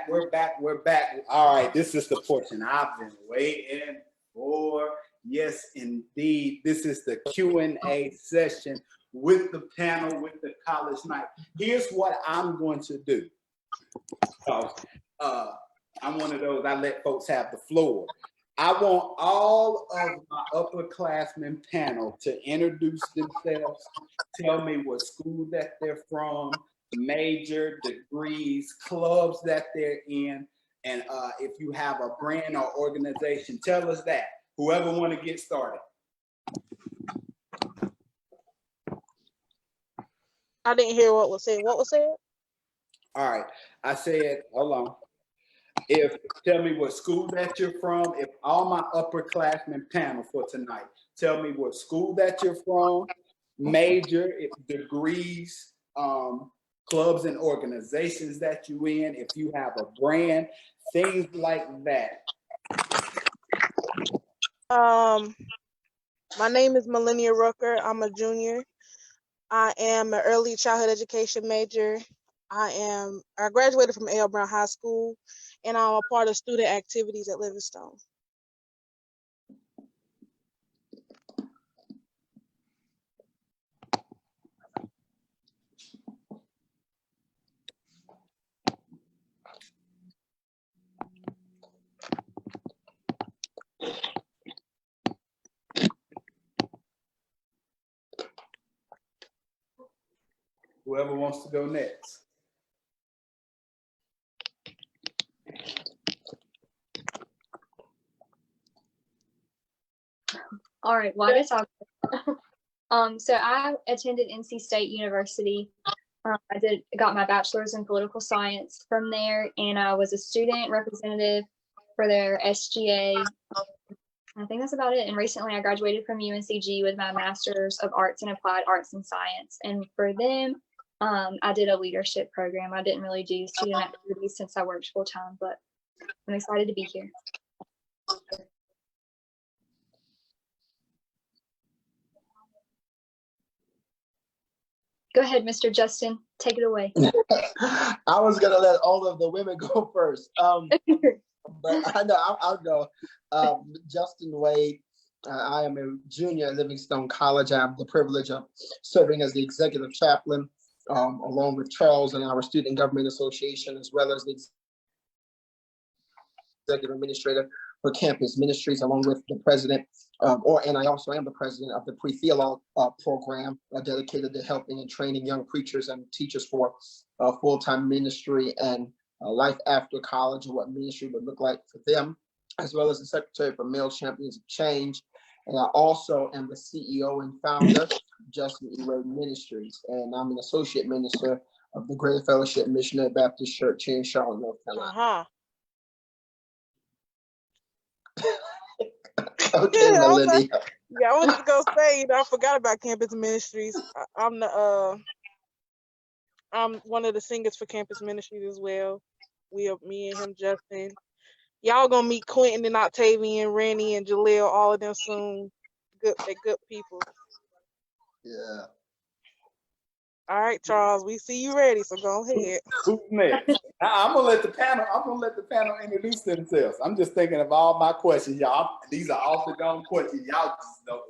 We're back. All right, this is the portion I've been waiting for. Yes, indeed. This is the Q&A session with the panel, with the college night. Here's what I'm going to do. I'm one of those, I let folks have the floor. I want all of my upperclassmen panel to introduce themselves, tell me what school that they're from, major, degrees, clubs that they're in, and if you have a brand or organization, tell us that. Whoever want to get started. I didn't hear what was said. What was said? All right, I said, hold on. Tell me what school that you're from. If all my upperclassmen panel for tonight, tell me what school that you're from, major, degrees, clubs and organizations that you in, if you have a brand, things like that. My name is Melania Rucker. I'm a junior. I am an early childhood education major. I graduated from A.L. Brown High School, and I'm a part of student activities at Livingstone. Whoever wants to go next. All right, well, I guess I'll so I attended NC State University. I got my bachelor's in political science from there, and I was a student representative for their SGA. I think that's about it. And recently I graduated from UNCG with my master's of arts in applied arts and science. And for them, I did a leadership program. I didn't really do student activities since I worked full time, but I'm excited to be here. Go ahead, Mr. Justin. Take it away. I was gonna let all of the women go first, but I know I'll go. Justin Wade. I am a junior at Livingstone College. I have the privilege of serving as the executive chaplain, along with Charles and our Student Government Association, as well as the executive administrator for Campus Ministries, along with the president, and I also am the president of the Pre-Theologue program dedicated to helping and training young preachers and teachers for full-time ministry and life after college and what ministry would look like for them, as well as the secretary for Male Champions of Change. And I also am the CEO and founder of Justin E. Wade Ministries, and I'm an associate minister of the Greater Fellowship Missionary Baptist Church here in Charlotte, North Carolina. Okay, Yeah, Melanie. I was just gonna say, I forgot about Campus Ministries. I'm one of the singers for Campus Ministries as well. Me and him, Justin. Y'all gonna meet Quentin and Octavian, Rennie and Jaleel, all of them soon. They're good people. Yeah. All right, Charles, we see you ready, so go ahead. Who's next? I'm gonna let the panel introduce themselves. I'm just thinking of all my questions, y'all. These are off the dome questions. Y'all just know,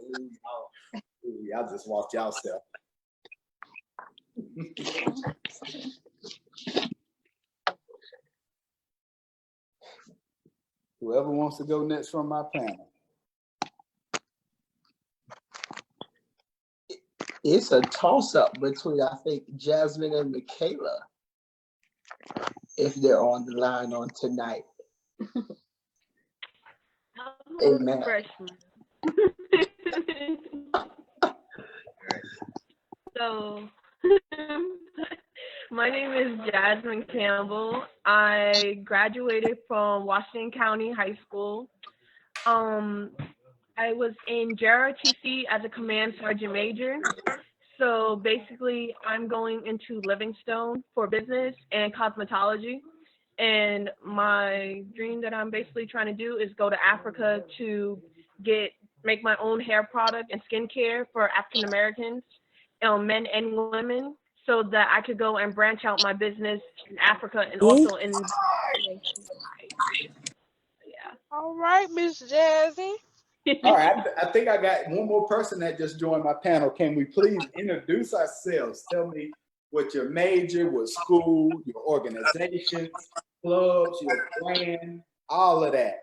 y'all just watch yourself. Whoever wants to go next from my panel. It's a toss-up between, I think, Jasmine and Michaela, if they're on the line on tonight. Amen. So, my name is Jasmine Campbell. I graduated from Washington County High School. I was in JROTC as a command sergeant major. So basically, I'm going into Livingstone for business and cosmetology. And my dream that I'm basically trying to do is go to Africa to make my own hair product and skincare for African Americans, men and women, so that I could go and branch out my business in Africa and also in All right, Miss Jazzy. All right, I think I got one more person that just joined my panel. Can we please introduce ourselves? Tell me what your major, what school, your organizations, clubs, your brand, all of that.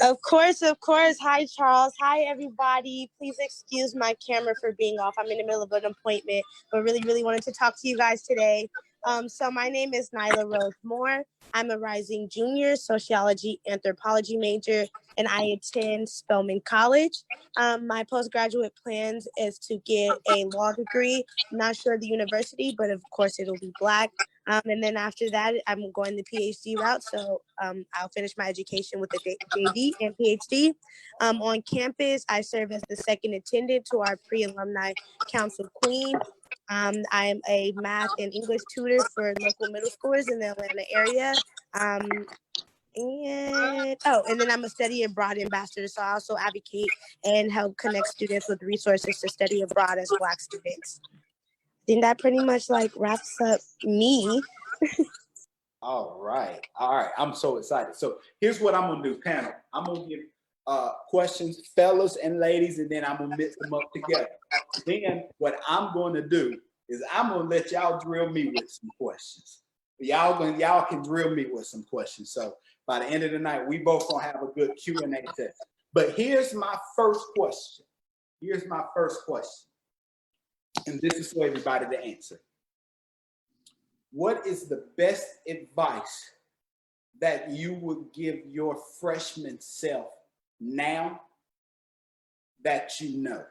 Of course, of course. Hi, Charles. Hi, everybody. Please excuse my camera for being off. I'm in the middle of an appointment, but really wanted to talk to you guys today. So my name is Nyla Rose Moore. I'm a rising junior sociology anthropology major, and I attend Spelman College. My postgraduate plans is to get a law degree. I'm not sure the university, but of course it'll be Black. And then after that, I'm going the PhD route. So I'll finish my education with a JD and PhD. On campus, I serve as the second attendant to our pre-alumni council queen. I am a math and English tutor for local middle schools in the Atlanta area. And then I'm a study abroad ambassador. So I also advocate and help connect students with resources to study abroad as Black students. I think that pretty much like wraps up me. All right. I'm so excited. So here's what I'm gonna do, panel. I'm gonna give questions, fellas and ladies, and then I'm gonna mix them up together. Then what I'm gonna do is I'm gonna let y'all drill me with some questions. Y'all can drill me with some questions. So by the end of the night, we both gonna have a good Q&A test. But here's my first question. And this is for everybody to answer. What is the best advice that you would give your freshman self now that you know?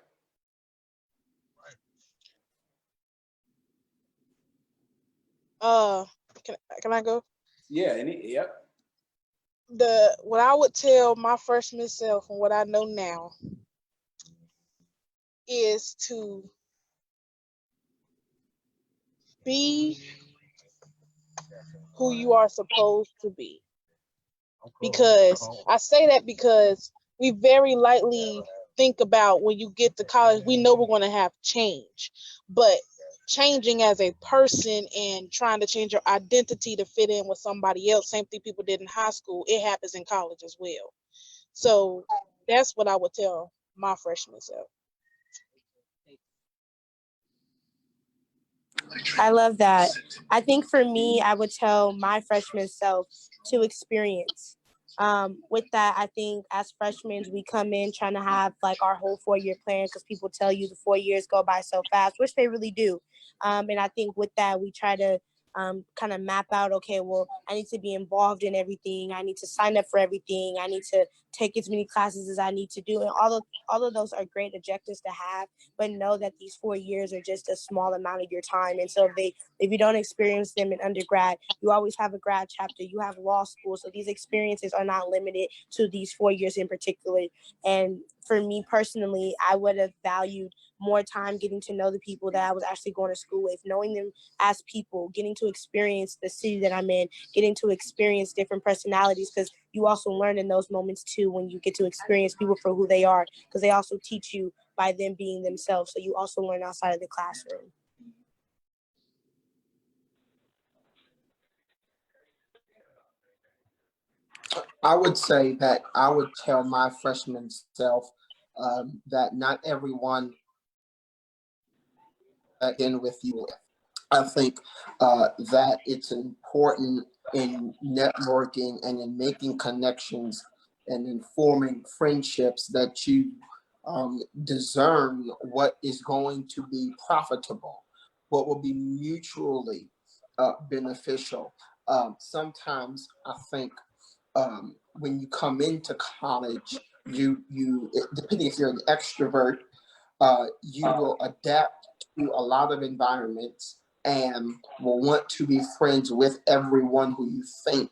Can I go? Yeah, yep. What I would tell my freshman self and what I know now is to be who you are supposed to be. Because I say that because we very lightly think about when you get to college, we know we're going to have change, but changing as a person and trying to change your identity to fit in with somebody else, same thing people did in high school, it happens in college as well. So that's what I would tell my freshman self. I love that. I think for me, I would tell my freshman self to experience. With that, I think as freshmen, we come in trying to have like our whole 4-year plan because people tell you the 4 years go by so fast, which they really do. And I think with that, we try to kind of map out, okay, well, I need to be involved in everything. I need to sign up for everything. I need to take as many classes as I need to do. And all of those are great objectives to have, but know that these 4 years are just a small amount of your time. And so if you don't experience them in undergrad, you always have a grad chapter, you have law school. So these experiences are not limited to these 4 years in particular. And for me personally, I would have valued more time getting to know the people that I was actually going to school with, knowing them as people, getting to experience the city that I'm in, getting to experience different personalities, because you also learn in those moments too when you get to experience people for who they are, because they also teach you by them being themselves. So you also learn outside of the classroom. I would say that I would tell my freshman self that not everyone in with you. I think that it's important in networking and in making connections and in forming friendships that you discern what is going to be profitable, what will be mutually beneficial. Sometimes I think when you come into college, you depending if you're an extrovert, you will adapt to a lot of environments and will want to be friends with everyone who you think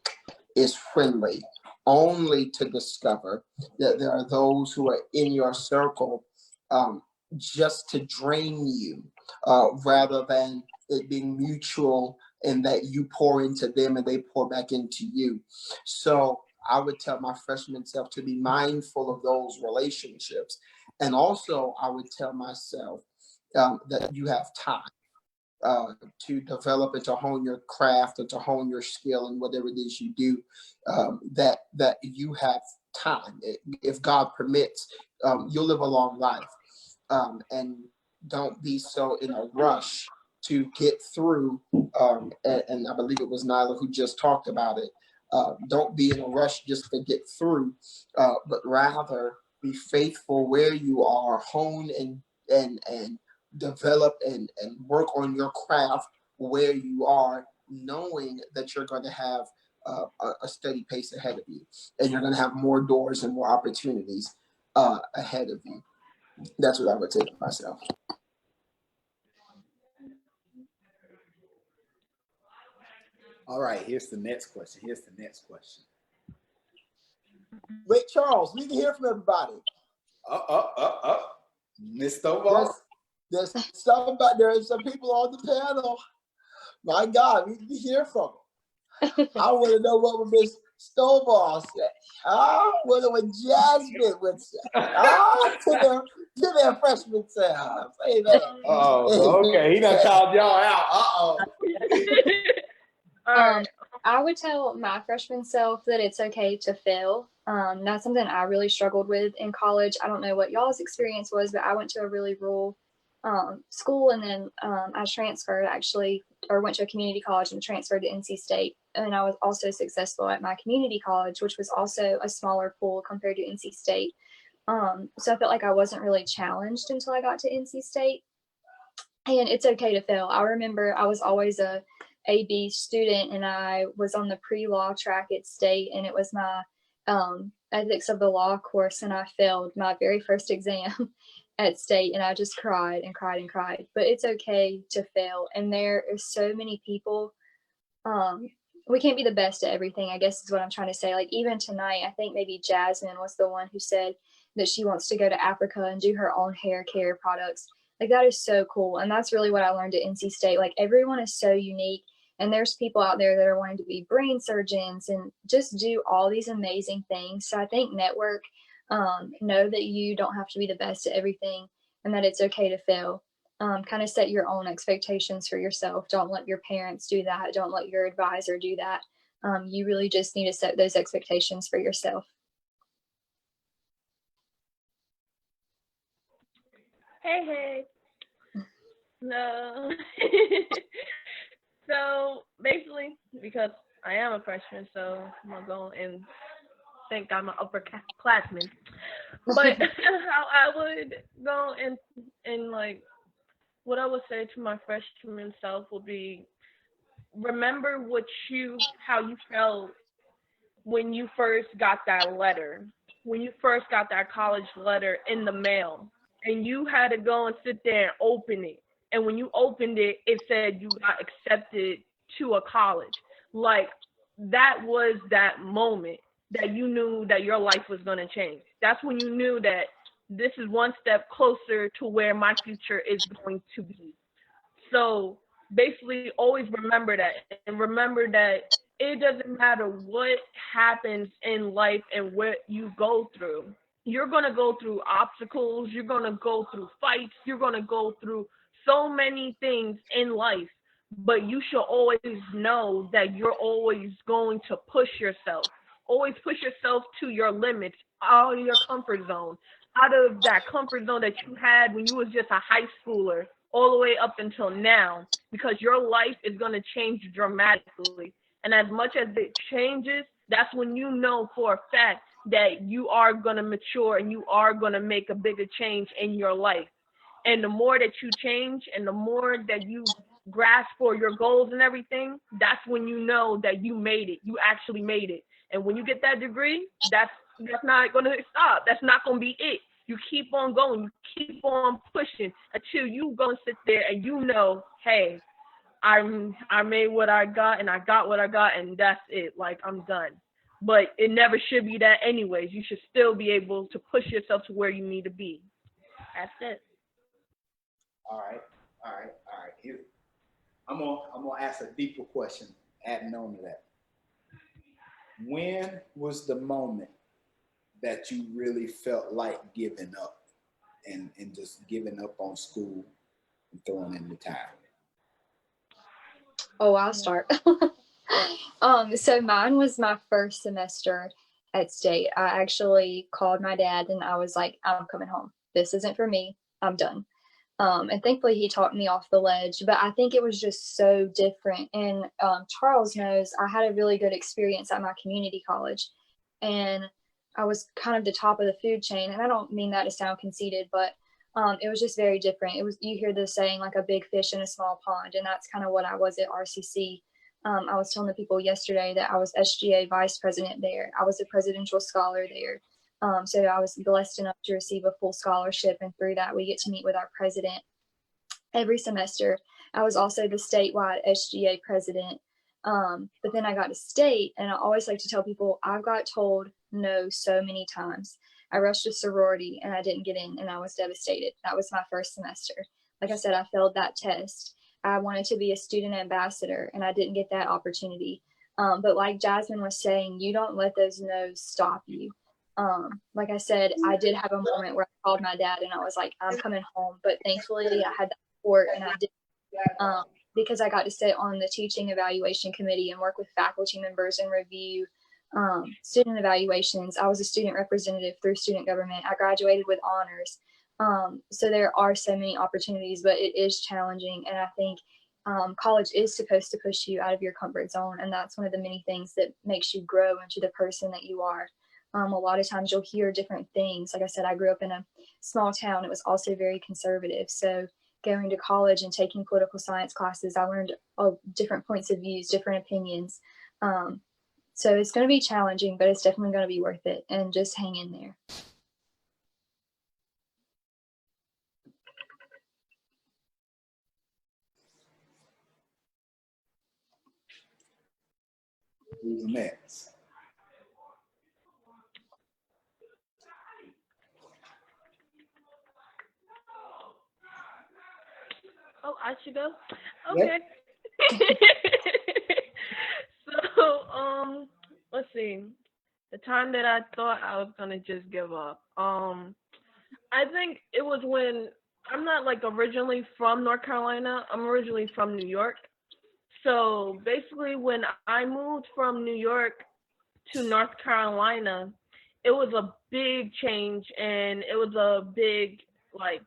is friendly, only to discover that there are those who are in your circle just to drain you, rather than it being mutual and that you pour into them and they pour back into you. So I would tell my freshman self to be mindful of those relationships. And also I would tell myself that you have time to develop and to hone your craft and to hone your skill and whatever it is you do, that you have time. If God permits, you'll live a long life. And don't be so in a rush to get through. And I believe it was Nyla who just talked about it. Don't be in a rush just to get through, but rather be faithful where you are, hone and develop and work on your craft where you are, knowing that you're going to have a steady pace ahead of you, and you're going to have more doors and more opportunities ahead of you. That's what I would say to myself. All right, here's the next question. Wait, Charles, we can hear from everybody. Miss Stovall? There's some people on the panel. My God, we can hear from them. I want to know what Miss Stovall said. I want to know what Jasmine would say. To their freshman selves. Amen. Oh, okay. He done called y'all out. I would tell my freshman self that it's okay to fail. That's something I really struggled with in college. I don't know what y'all's experience was, but I went to a really rural school, and then I transferred went to a community college and transferred to NC State. And I was also successful at my community college, which was also a smaller pool compared to NC State. So I felt like I wasn't really challenged until I got to NC State. And it's okay to fail. I remember I was always a AB student, and I was on the pre-law track at State, and it was my ethics of the law course, and I failed my very first exam at State, and I just cried and cried and cried. But it's okay to fail, and there are so many people. We can't be the best at everything, I guess is what I'm trying to say. Like, even tonight, I think maybe Jasmine was the one who said that she wants to go to Africa and do her own hair care products. Like, that is so cool. And that's really what I learned at NC State. Like, everyone is so unique. And there's people out there that are wanting to be brain surgeons and just do all these amazing things. So I think network, know that you don't have to be the best at everything, and that it's okay to fail. Kind of set your own expectations for yourself. Don't let your parents do that. Don't let your advisor do that. You really just need to set those expectations for yourself. Hey. No. So basically, because I am a freshman, so I'm gonna go and think I'm an upperclassman. But how I would go and like, what I would say to my freshman self would be, remember how you felt when you first got that letter, when you first got that college letter in the mail, and you had to go and sit there and open it. And when you opened it, it said you got accepted to a college. Like, that was that moment that you knew that your life was going to change. That's when you knew that this is one step closer to where my future is going to be. So basically, always remember that. And remember that it doesn't matter what happens in life and what you go through. You're going to go through obstacles. You're going to go through fights. You're going to go through so many things in life, but you should always know that you're always going to push yourself. Always push yourself to your limits, out of your comfort zone, out of that comfort zone that you had when you was just a high schooler, all the way up until now, because your life is going to change dramatically. And as much as it changes, that's when you know for a fact that you are going to mature and you are going to make a bigger change in your life. And the more that you change and the more that you grasp for your goals and everything, that's when you know that you made it. You actually made it. And when you get that degree, that's not going to stop. That's not going to be it. You keep on going. You keep on pushing until you go and sit there and you know, hey, I made what I got and I got what I got, and that's it. Like, I'm done. But it never should be that anyways. You should still be able to push yourself to where you need to be. That's it. All right. Here, I'm gonna ask a deeper question, adding on to that. When was the moment that you really felt like giving up and just giving up on school and throwing in the towel? Oh, I'll start. So mine was my first semester at state. I actually called my dad and I was like, I'm coming home. This isn't for me. I'm done. And thankfully he talked me off the ledge, but I think it was just so different. And Charles knows I had a really good experience at my community college, and I was kind of the top of the food chain. And I don't mean that to sound conceited, but it was just very different. It was, you hear the saying like a big fish in a small pond, and that's kind of what I was at RCC. I was telling the people yesterday that I was SGA vice president there. I was a presidential scholar there. So I was blessed enough to receive a full scholarship, and through that we get to meet with our president every semester. I was also the statewide SGA president. But then I got to state, and I always like to tell people I got told no so many times. I rushed a sorority and I didn't get in, and I was devastated. That was my first semester. Like I said, I failed that test. I wanted to be a student ambassador and I didn't get that opportunity. But like Jasmine was saying, you don't let those no's stop you. Like I said, I did have a moment where I called my dad and I was like, I'm coming home. But thankfully I had that support, and I did, because I got to sit on the teaching evaluation committee and work with faculty members and review student evaluations. I was a student representative through student government. I graduated with honors. So there are so many opportunities, but it is challenging. And I think college is supposed to push you out of your comfort zone. And that's one of the many things that makes you grow into the person that you are. A lot of times you'll hear different things. Like I said, I grew up in a small town. It was also very conservative. So going to college and taking political science classes, I learned different points of views, different opinions. So it's going to be challenging, but it's definitely going to be worth it. And just hang in there. Who's next? Oh, I should go? Yep. Okay. So, let's see. The time that I thought I was gonna just give up. I think it was when I'm not like originally from North Carolina. I'm originally from New York. So basically when I moved from New York to North Carolina, it was a big change, and it was a big, like,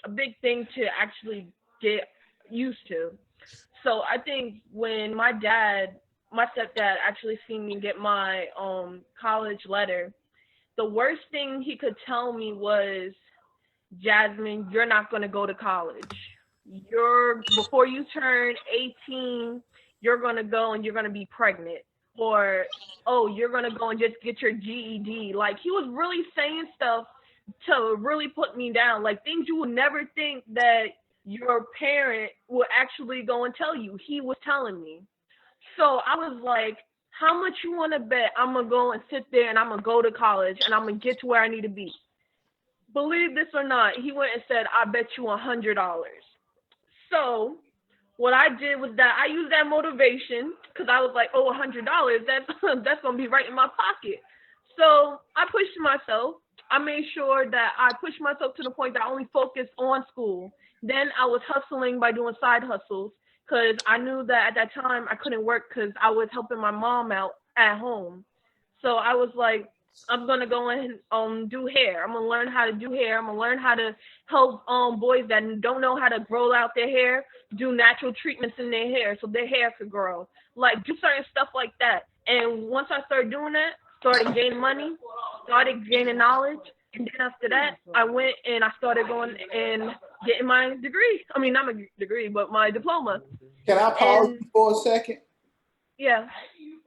a big thing to actually get used to. So I think when my stepdad actually seen me get my college letter, the worst thing he could tell me was, Jasmine, you're not going to go to college. Before you turn 18, you're going to go and you're going to be pregnant. Or, oh, you're going to go and just get your GED. Like, he was really saying stuff to really put me down. Like, things you would never think that your parent would actually go and tell you. He was telling me. So I was like, how much you want to bet I'm going to go and sit there and I'm going to go to college and I'm going to get to where I need to be? Believe this or not, he went and said, I bet you $100. So what I did was that I used that motivation, because I was like, oh, $100, that's going to be right in my pocket. So I pushed myself. I made sure that I pushed myself to the point that I only focused on school. Then I was hustling by doing side hustles, because I knew that at that time I couldn't work because I was helping my mom out at home. So I was like, I'm going to go and do hair. I'm going to learn how to do hair. I'm going to learn how to help boys that don't know how to grow out their hair, do natural treatments in their hair so their hair could grow. Like, do certain stuff like that. And once I started doing that, started gaining money, started gaining knowledge. And then after that, I went and I started going and getting my degree. I mean, not my degree, but my diploma. Can I pause you for a second? Yeah.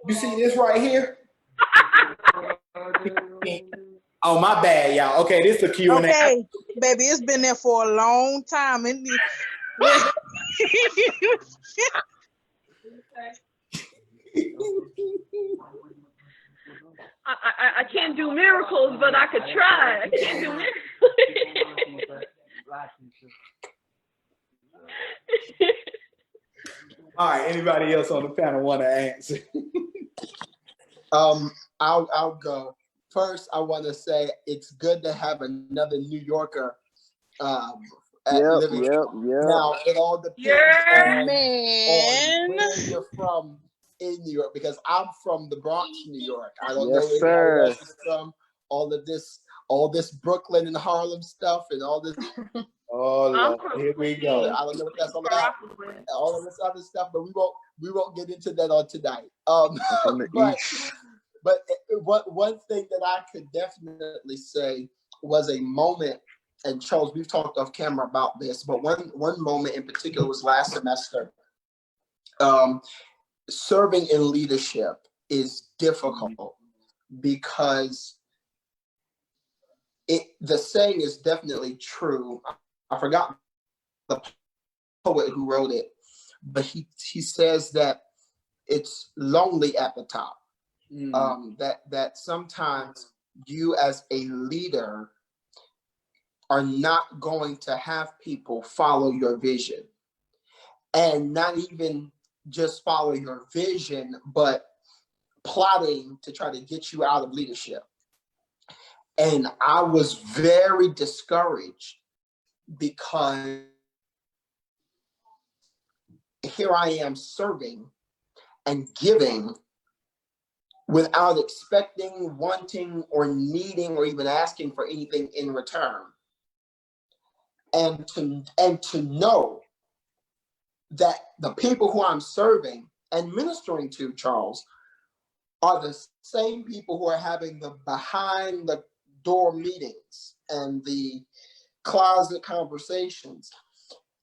You see this right here? Oh, my bad, y'all. Okay, this is a Q&A. Okay, baby, it's been there for a long time. I can't do miracles, but I could try. I can't do miracles. All right, anybody else on the panel want to answer? I'll go. First, I want to say it's good to have another New Yorker living. Yep. Now, it all depends on Man. where you're from in New York because I'm from the Bronx, New York. I don't Yes, know anybody sir. else is from all this Brooklyn and Harlem stuff and all this. Oh, I'm Lord, from here we I go. don't know what that's all Where about. I'm from. All of this other stuff, but we won't get into that on tonight. From the But East. one thing that I could definitely say was a moment, and Charles, we've talked off camera about this, but one moment in particular was last semester. Serving in leadership is difficult because the saying is definitely true. I forgot the poet who wrote it, but he says that it's lonely at the top. That sometimes you as a leader are not going to have people follow your vision, and not even just follow your vision, but plotting to try to get you out of leadership. And I was very discouraged because here I am serving and giving without expecting, wanting, or needing, or even asking for anything in return. And to know that the people who I'm serving and ministering to, Charles, are the same people who are having the behind the door meetings and the closet conversations.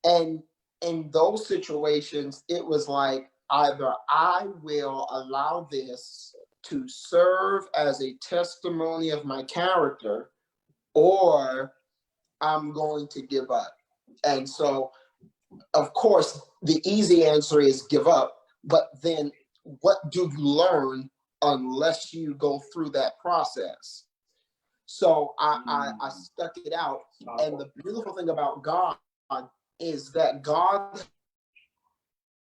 And in those situations, it was like, either I will allow this to serve as a testimony of my character, or I'm going to give up. And so, of course, the easy answer is give up. But then what do you learn unless you go through that process? So I stuck it out. And the beautiful thing about God is that God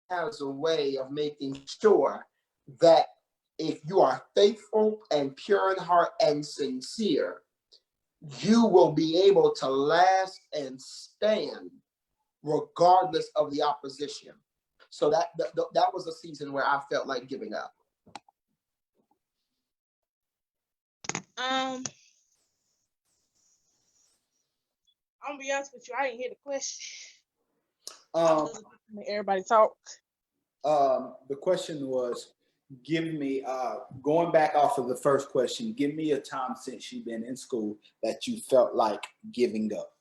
has a way of making sure that if you are faithful and pure in heart and sincere, you will be able to last and stand regardless of the opposition. So that was a season where I felt like giving up. I'm gonna be honest with you, I didn't hear the question. I was listening to everybody talk. The question was, give me, going back off of the first question, give me a time since you've been in school that you felt like giving up.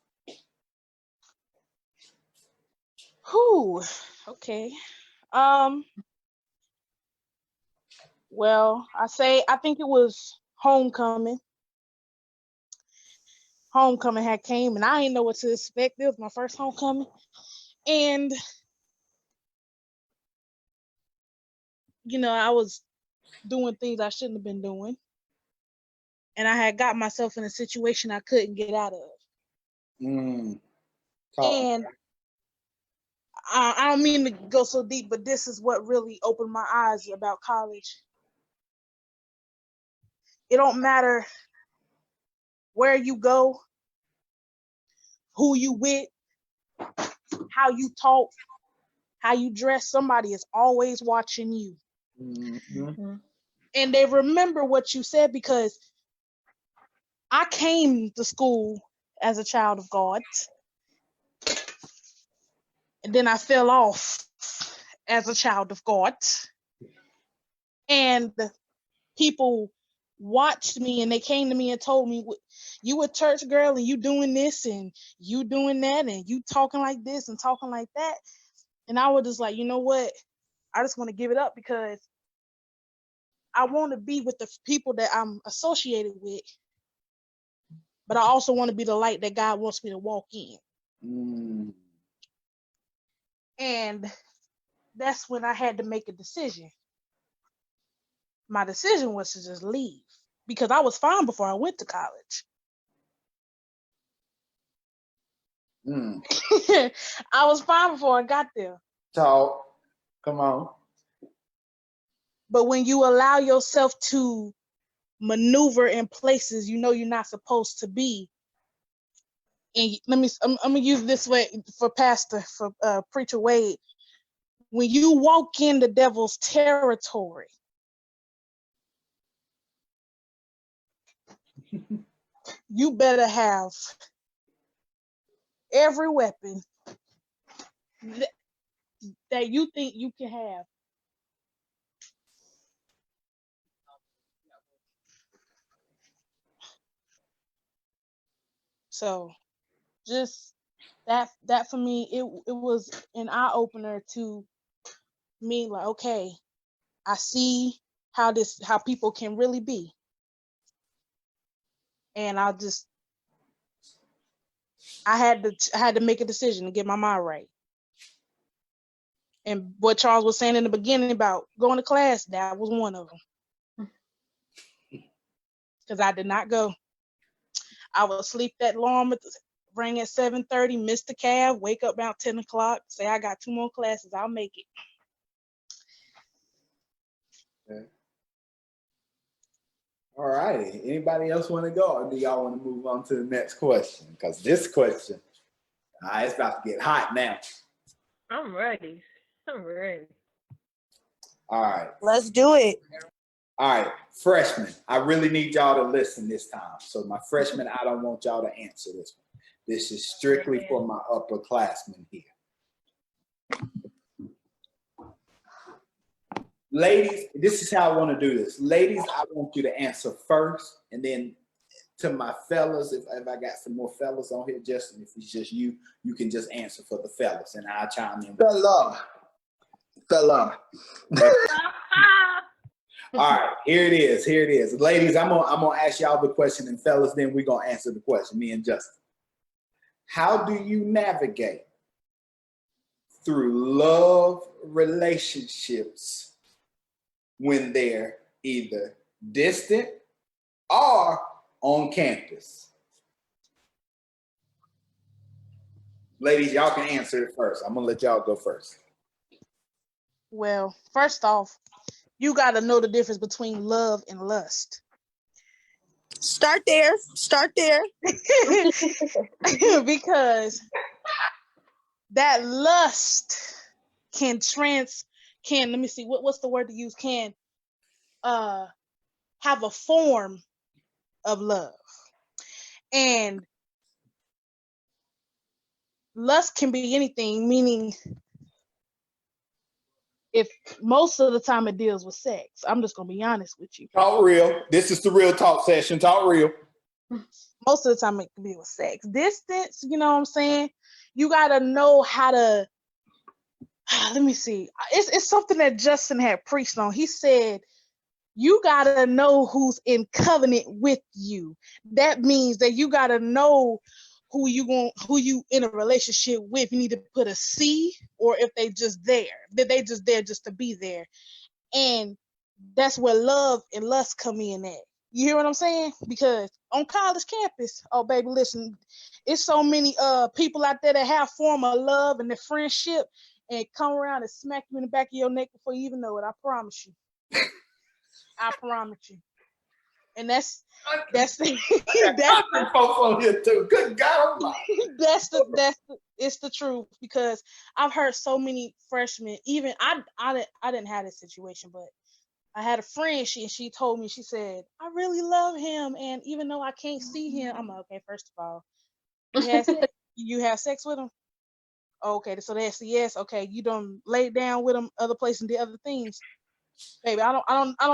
Whew. Okay. Well, I think it was homecoming. Homecoming had came and I didn't know what to expect. It was my first homecoming. And I was doing things I shouldn't have been doing. And I had got myself in a situation I couldn't get out of. And I don't mean to go so deep, but this is what really opened my eyes about college. It don't matter where you go, who you with, how you talk, how you dress. Somebody is always watching you. Mm-hmm. And they remember what you said, because I came to school as a child of God. And then I fell off as a child of God. And people watched me and they came to me and told me, you a church girl and you doing this and you doing that and you talking like this and talking like that. And I was just like, you know what? I just want to give it up, because I want to be with the people that I'm associated with, but I also want to be the light that God wants me to walk in. And that's when I had to make a decision. My decision was to just leave, because I was fine before I went to college. I was fine before I got there. Talk. Come on. But when you allow yourself to maneuver in places you know you're not supposed to be, and I'm gonna use this way for Preacher Wade. when you walk in the devil's territory, you better have every weapon that you think you can have. So just that for me, it was an eye opener to me, like, okay, I see how people can really be. And I had to make a decision to get my mind right. And what Charles was saying in the beginning about going to class, that was one of them. Because I did not go. I would sleep that alarm rang at 7:30, miss the cab, wake up about 10 o'clock, say I got 2 more classes, I'll make it. Okay. All righty. Anybody else want to go, or do y'all want to move on to the next question? Because this question, it's about to get hot now. I'm ready. All right. Let's do it. All right, freshmen, I really need y'all to listen this time. So my freshmen, I don't want y'all to answer this one. This is strictly for my upperclassmen here. Ladies, this is how I want to do this. Ladies, I want you to answer first, and then to my fellas, if I got some more fellas on here, Justin, if it's just you, you can just answer for the fellas, and I'll chime in. Fella. All right, here it is. Ladies, I'm gonna ask y'all the question, and fellas, then we're gonna answer the question, me and Justin. How do you navigate through love relationships when they're either distant or on campus? Ladies, y'all can answer it first. I'm gonna let y'all go first. Well, first off, you got to know the difference between love and lust. Start there. Because that lust can let me see, what's the word to use, can have a form of love. And lust can be anything, meaning if most of the time it deals with sex. I'm just gonna be honest with you. Talk real. This is the real talk session. Talk real. Most of the time it can deal with sex. Distance, you know what I'm saying? You gotta know how to, let me see. It's something that Justin had preached on. He said, you gotta know who's in covenant with you. That means that you gotta know who you in a relationship with. You need to put a C, or if they just there, that they just there just to be there. And that's where love and lust come in at. You hear what I'm saying? Because on college campus, oh baby, listen, it's so many people out there that have form of love and the friendship and come around and smack you in the back of your neck before you even know it. I promise you. I promise you. And that's That's the folks on here too. Good God Almighty. It's the truth, because I've heard so many freshmen, even I didn't have this situation, but I had a friend, she told me, she said, I really love him, and even though I can't see him, I'm like, okay, first of all, you have sex with him? Okay, so that's a yes. Okay, you done laid down with him other places and did other things. Baby, I don't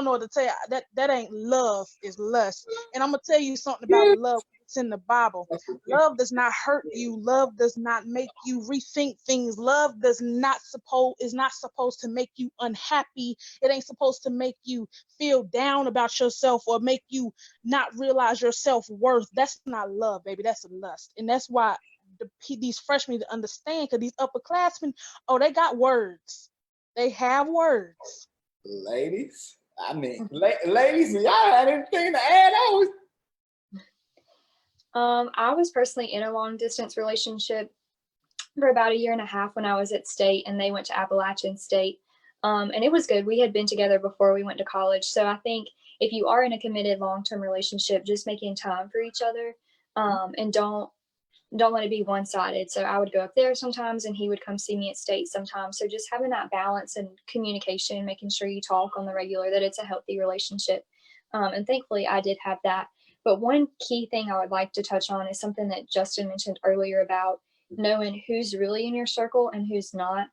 know what to tell you. That ain't love, is lust. And I'm gonna tell you something about love. It's in the Bible. Love does not hurt you. Love does not make you rethink things. Love is not supposed to make you unhappy. It ain't supposed to make you feel down about yourself or make you not realize your self-worth. That's not love, baby. That's lust. And that's why these freshmen need to understand, because these upperclassmen, they got words. They have words. Ladies, ladies, y'all had anything to add on? I was personally in a long distance relationship for about 1.5 years when I was at State, and they went to Appalachian State. And it was good. We had been together before we went to college. So I think if you are in a committed long-term relationship, just making time for each other, and don't don't let it be one-sided. So I would go up there sometimes and he would come see me at state sometimes. So just having that balance and communication, making sure you talk on the regular, that it's a healthy relationship. And thankfully I did have that. But one key thing I would like to touch on is something that Justin mentioned earlier about knowing who's really in your circle and who's not.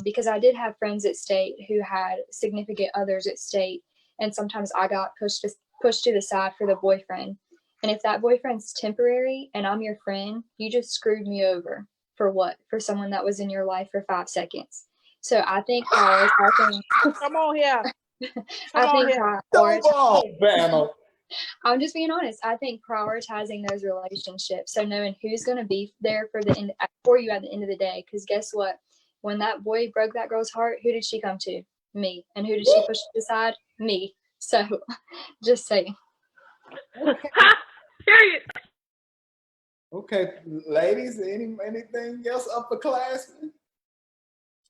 Because I did have friends at state who had significant others at state. And sometimes I got pushed to the side for the boyfriend. And if that boyfriend's temporary and I'm your friend, you just screwed me over for what? For someone that was in your life for 5 seconds. So I think prioritizing. Come on here. I Come on think here. Come on, Vanna. I'm just being honest. I think prioritizing those relationships. So knowing who's going to be there for the end for you at the end of the day. Because guess what? When that boy broke that girl's heart, who did she come to? Me. And who did she push to the side? Me. So just saying. Period. Okay, ladies, anything else, upperclassmen?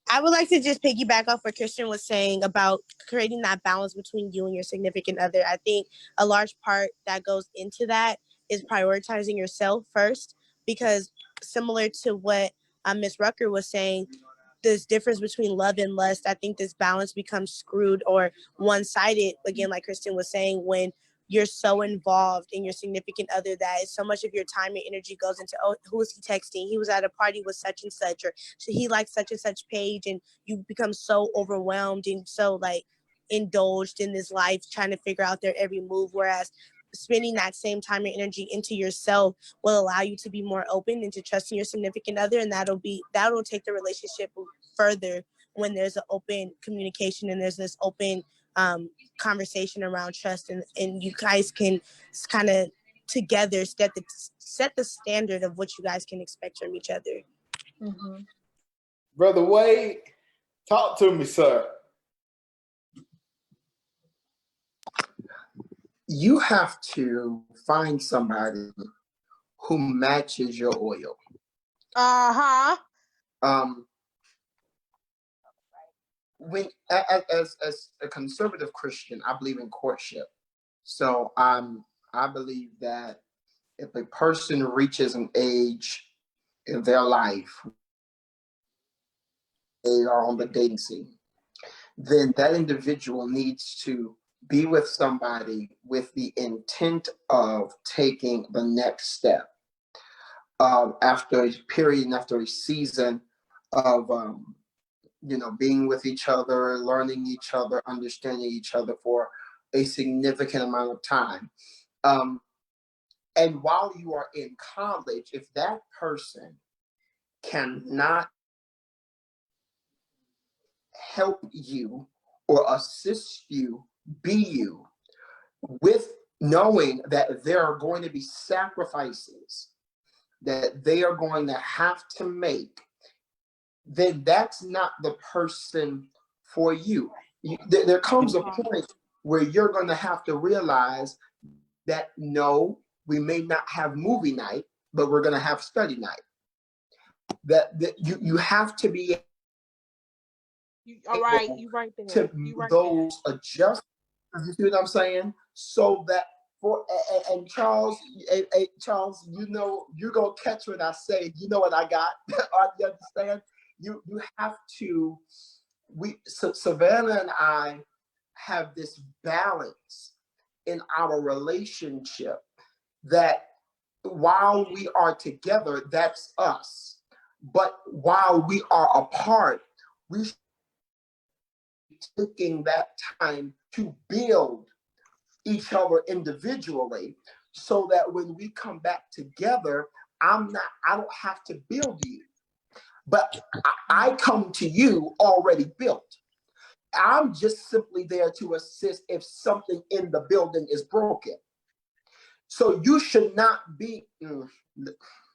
I would like to just piggyback off what Christian was saying about creating that balance between you and your significant other. I think a large part that goes into that is prioritizing yourself first, because similar to what Ms. Rucker was saying, this difference between love and lust, I think this balance becomes screwed or one-sided, again, like Kristen was saying, when you're so involved in your significant other that so much of your time and energy goes into, oh, who is he texting? He was at a party with such and such, or so he likes such and such page, and you become so overwhelmed and so like indulged in this life trying to figure out their every move. Whereas spending that same time and energy into yourself will allow you to be more open and to trust in your significant other, and that'll take the relationship further when there's an open communication and there's this open conversation around trust, and you guys can kind of together set the standard of what you guys can expect from each other. Mm-hmm. Brother Wade, talk to me, sir. You have to find somebody who matches your oil. Uh-huh. When as a conservative Christian, I believe in courtship. So I believe that if a person reaches an age in their life, they are on the dating scene, then that individual needs to be with somebody with the intent of taking the next step. After a period and after a season of being with each other, learning each other, understanding each other for a significant amount of time. And while you are in college, if that person cannot help you or assist you be you, with knowing that there are going to be sacrifices that they are going to have to make, then that's not the person for you. There comes a point where you're going to have to realize that no, we may not have movie night, but we're going to have study night. That you have to be All right, you right there. Those adjustments. You see what I'm saying? So that and Charles, Charles, you're gonna catch what I say. You know what I got? You understand? You have to. Savannah and I have this balance in our relationship that while we are together, that's us. But while we are apart, we should be taking that time to build each other individually, so that when we come back together, I don't have to build you, but I come to you already built. I'm just simply there to assist if something in the building is broken. So you should not be,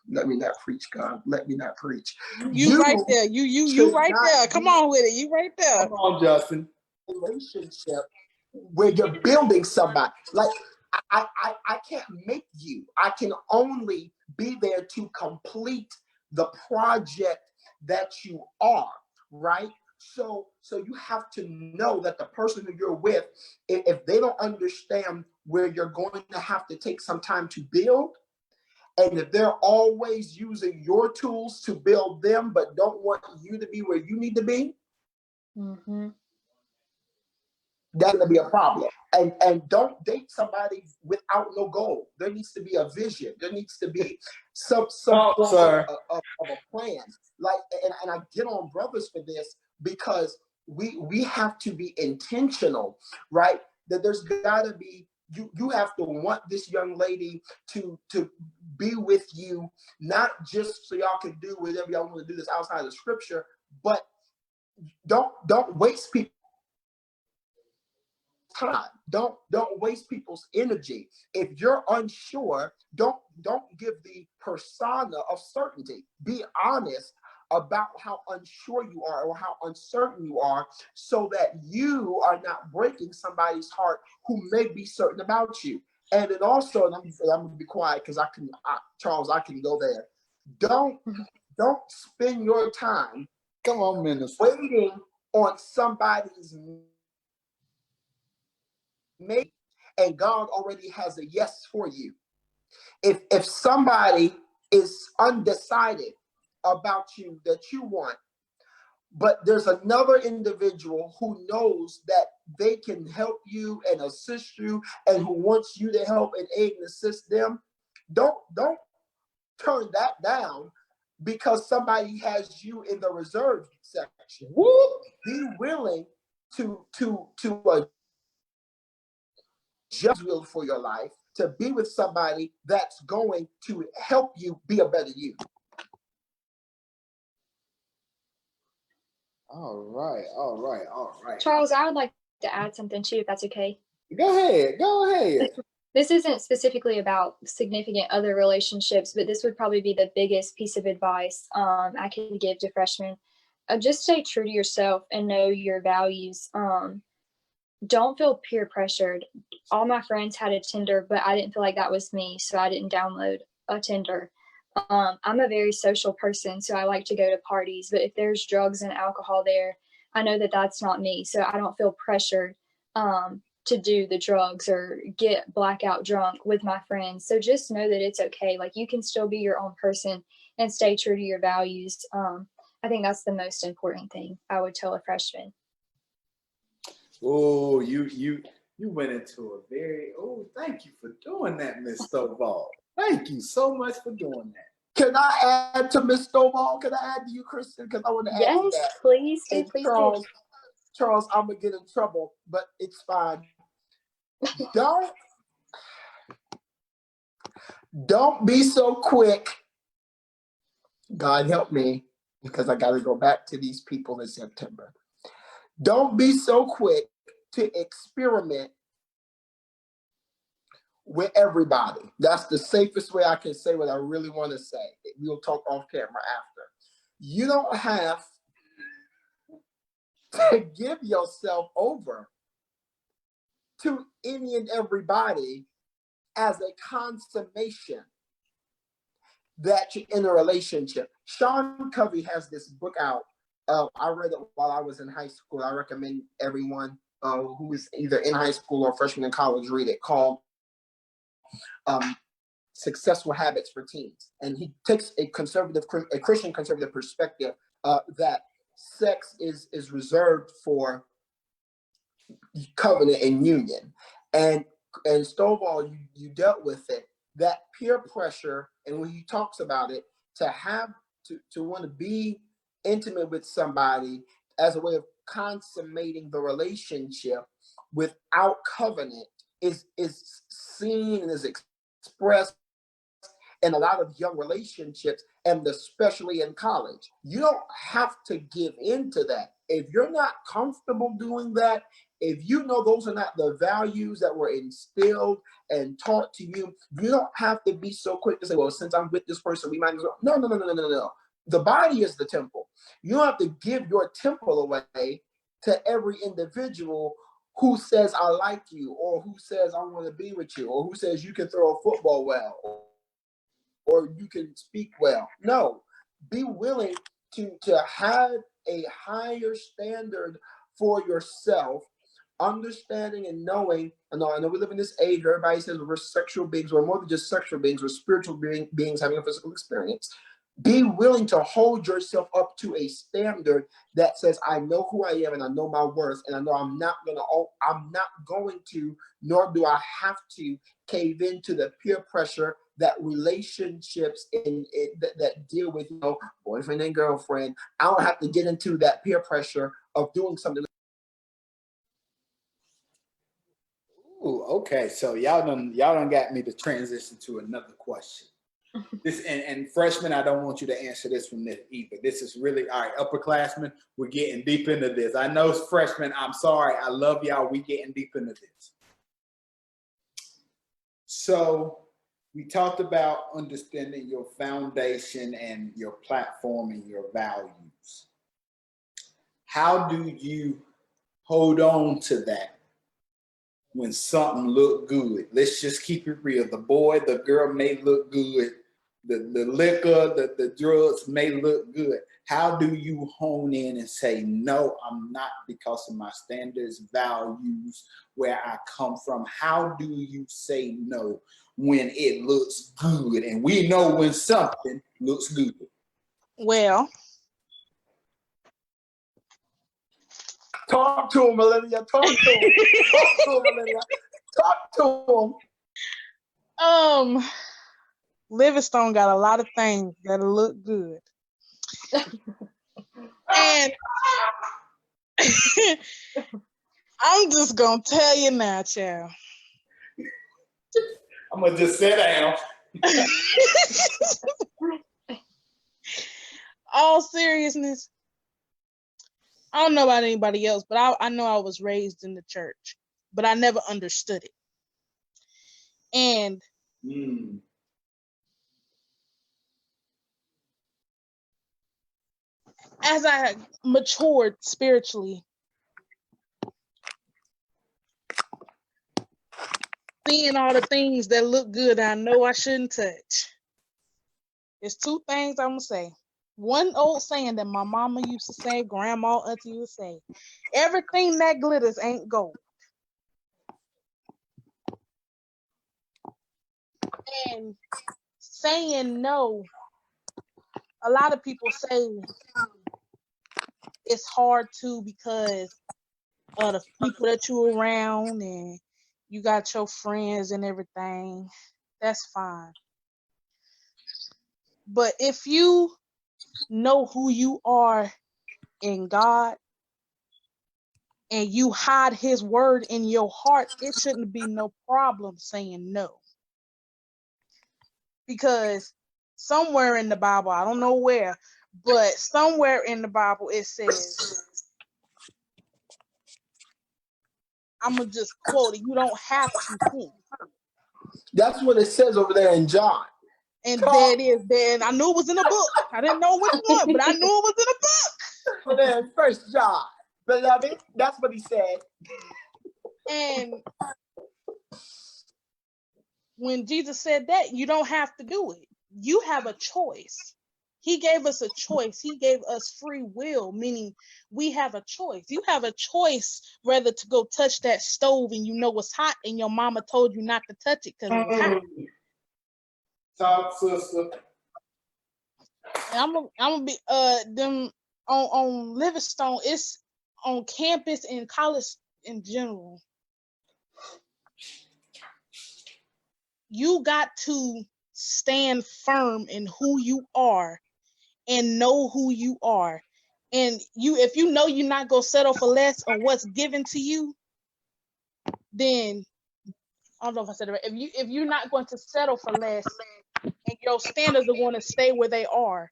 let me not preach, God. Let me not preach. You right there. You right there. Come on with it. You right there. Come on, Justin. Relationship where you're building somebody. Like I can't make you. I can only be there to complete the project that you are, right? So you have to know that the person who you're with, if they don't understand where you're going to have to take some time to build, And if they're always using your tools to build them, but don't want you to be where you need to be, Mm-hmm. that's going to be a problem. And don't date somebody without no goal. There needs to be a vision. There needs to be some Oh, form sir. of a plan. Like, and I get on brothers for this because we have to be intentional, right? That there's got to be, you have to want this young lady to be with you, not just so y'all can do whatever y'all want to do this outside of scripture, but don't waste people's time. Don't waste people's energy. If you're unsure, don't give the persona of certainty. Be honest about how unsure you are or how uncertain you are, so that you are not breaking somebody's heart who may be certain about you. And then also, and I'm gonna be quiet because Charles, I can go there. Don't spend your time Come on, minister. waiting on somebody's mate, and God already has a yes for you. If somebody is undecided about you that you want, but there's another individual who knows that they can help you and assist you and who wants you to help and aid and assist them, don't turn that down because somebody has you in the reserved section. Whoop. Be willing to just will for your life, to be with somebody that's going to help you be a better you. All right. Charles, I would like to add something too, if that's okay. Go ahead. This isn't specifically about significant other relationships, but this would probably be the biggest piece of advice I could give to freshmen. Just stay true to yourself and know your values. Don't feel peer pressured. All my friends had a Tinder, but I didn't feel like that was me, so I didn't download a Tinder. I'm a very social person, so I like to go to parties, but if there's drugs and alcohol there, I know that that's not me, so I don't feel pressured to do the drugs or get blackout drunk with my friends. So just know that it's okay. Like, you can still be your own person and stay true to your values. I think that's the most important thing I would tell a freshman. Oh, you went into a very, thank you for doing that, Miss Stovall. Thank you so much for doing that. Can I add to Miss Stovall? Can I add to you, Kristen? Because I want to add to that. Please do, And please Charles, I'm gonna get in trouble, but it's fine. Don't be so quick. God help me, because I got to go back to these people in September. Don't be so quick to experiment with everybody. That's the safest way I can say what I really want to say. We'll talk off camera after. You don't have to give yourself over to any and everybody as a consummation that you're in a relationship. Sean Covey has this book out. I read it while I was in high school. I recommend everyone who is either in high school or freshman in college read it, called Successful Habits for Teens. And he takes a Christian conservative perspective that sex is reserved for covenant and union. And Stovall, you dealt with it, that peer pressure, and when he talks about it, to want to be intimate with somebody as a way of consummating the relationship without covenant is seen and is expressed in a lot of young relationships, and especially in college. You don't have to give into that. If you're not comfortable doing that, if you know those are not the values that were instilled and taught to you, you don't have to be so quick to say, well, since I'm with this person, we might as well. No. The body is the temple. You don't have to give your temple away to every individual who says, I like you, or who says, I want to be with you, or who says you can throw a football well, or you can speak well. No, be willing to have a higher standard for yourself, understanding and knowing. I know we live in this age where everybody says we're sexual beings, or more than just sexual beings, we're spiritual beings having a physical experience. Be willing to hold yourself up to a standard that says, I know who I am and I know my worth, and I know I'm not going to, nor do I have to cave into the peer pressure that relationships that deal with, boyfriend and girlfriend. I don't have to get into that peer pressure of doing something. Ooh, okay. So y'all done got me to transition to another question. This and freshmen, I don't want you to answer this from this either. This is really all right. Upperclassmen, we're getting deep into this. I know freshmen, I'm sorry. I love y'all. We getting deep into this. So we talked about understanding your foundation and your platform and your values. How do you hold on to that when something look good? Let's just keep it real. The boy, the girl may look good. The liquor, the drugs may look good. How do you hone in and say, no, I'm not, because of my standards, values, where I come from? How do you say no when it looks good? And we know when something looks good. Well, Talk to him, Olivia. Talk to him. Talk to him, Olivia. Talk to him. Livingstone got a lot of things that look good. And I'm just gonna tell you now, child. I'm gonna just sit down. All seriousness, I don't know about anybody else, but I know I was raised in the church, but I never understood it. And as I matured spiritually, seeing all the things that look good, I know I shouldn't touch. There's two things I'm gonna say. One old saying that my mama used to say, grandma, auntie used to say, everything that glitters ain't gold. And saying no, a lot of people say it's hard to because of the people that you're around and you got your friends and everything. That's fine. But if you know who you are in God and you hide his word in your heart, it shouldn't be no problem saying no. Because somewhere in the Bible, I don't know where, but somewhere in the Bible it says, I'm going to just quote it, you don't have to sin. That's what it says over there in John. And there it is. Then I knew it was in a book. I didn't know which one, but I knew it was in a book. But then 1 John, beloved, that's what he said. And when Jesus said that, you don't have to do it. You have a choice. He gave us a choice. He gave us free will, meaning we have a choice. You have a choice whether to go touch that stove and you know it's hot and your mama told you not to touch it because it was hot. Talk, sister. And I'm gonna be them on Livingstone. It's on campus and college in general. You got to stand firm in who you are and know who you are. And if you know you're not gonna settle for less of what's given to you, then I don't know if I said it right. If you're not going to settle for less and your standards are going to stay where they are,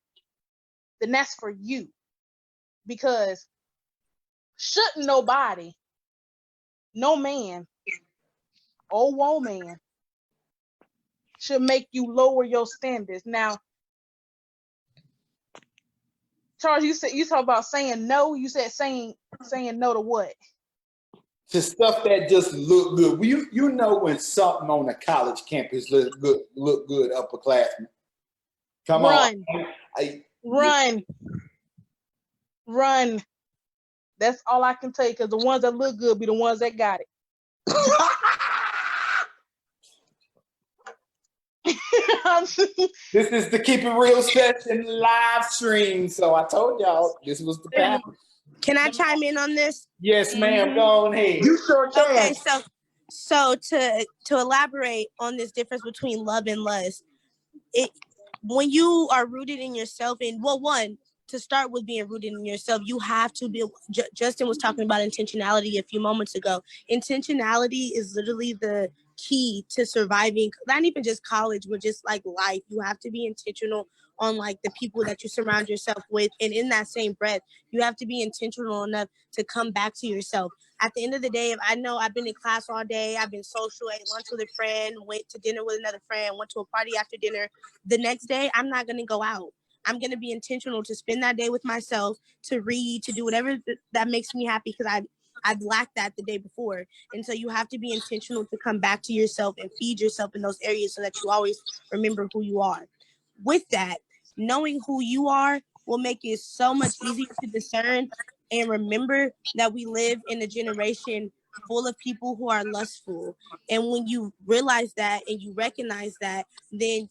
then that's for you. Because shouldn't nobody, no man or woman should make you lower your standards. Now, Charles, you talk about saying no. You said saying no to what? To stuff that just look good. You know when something on a college campus look good, upperclassmen. Come Run. on. Run. That's all I can tell you, because the ones that look good be the ones that got it. This is the Keep It Real session live stream. So I told y'all this was the panel. Can I chime in on this? Yes, ma'am. Go ahead. You sure can. Okay, so to elaborate on this difference between love and lust, when you are rooted in yourself, and well, one, to start with being rooted in yourself, you have to be. Justin was talking about intentionality a few moments ago. Intentionality is literally the key to surviving, not even just college, but just like life. You have to be intentional on like the people that you surround yourself with, and in that same breath, you have to be intentional enough to come back to yourself. At the end of the day, if I know I've been in class all day, I've been social, ate lunch with a friend, went to dinner with another friend, went to a party after dinner, the next day I'm not going to go out. I'm going to be intentional to spend that day with myself, to read, to do whatever that makes me happy, because I've lacked that the day before. And so you have to be intentional to come back to yourself and feed yourself in those areas so that you always remember who you are. With that, knowing who you are will make it so much easier to discern and remember that we live in a generation full of people who are lustful. And when you realize that and you recognize that, then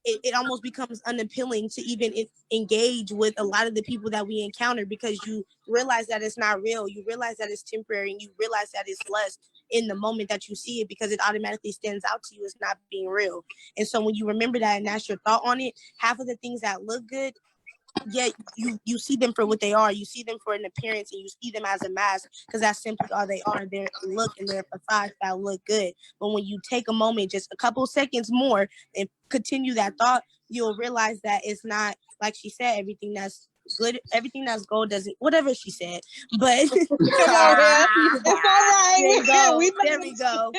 it almost becomes unappealing to even engage with a lot of the people that we encounter, because you realize that it's not real. You realize that it's temporary, and you realize that it's less in the moment that you see it, because it automatically stands out to you as not being real. And so when you remember that and that's your thought on it, half of the things that look good, yet you see them for what they are. You see them for an appearance, and you see them as a mask, because that's simply all they are. They're a look and they're facades that look good. But when you take a moment, just a couple seconds more, and continue that thought, you'll realize that it's not, like she said, everything that's good, everything that's gold doesn't, whatever she said. But Come on, yeah. It's all right. there you go. We There we go.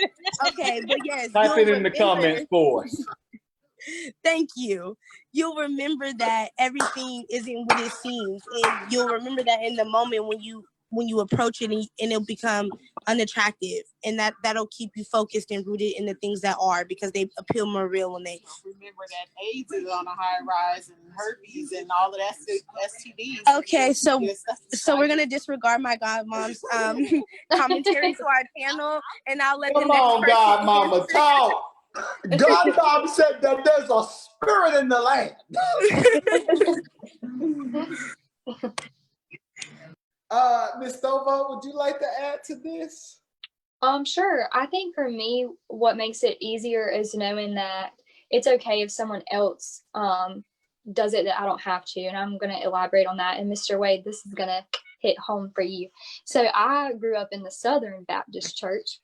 Okay, but yes, Type you'll it in the remember- comments for us. Thank you. You'll remember that everything isn't what it seems, and you'll remember that in the moment when you approach it, and it'll become unattractive, and that'll keep you focused and rooted in the things that are, because they appeal more real when they remember that AIDS is on a high rise, and herpes and all of that STDs. Okay, so we're gonna disregard my godmom's commentary to our panel, and I'll let Come the next on, person God, Mama, answer. talk. God Mom said that there's a spirit in the land. Ms. Stovall, would you like to add to this? Sure. I think for me, what makes it easier is knowing that it's okay if someone else does it, that I don't have to. And I'm going to elaborate on that. And Mr. Wade, this is going to hit home for you. So I grew up in the Southern Baptist Church.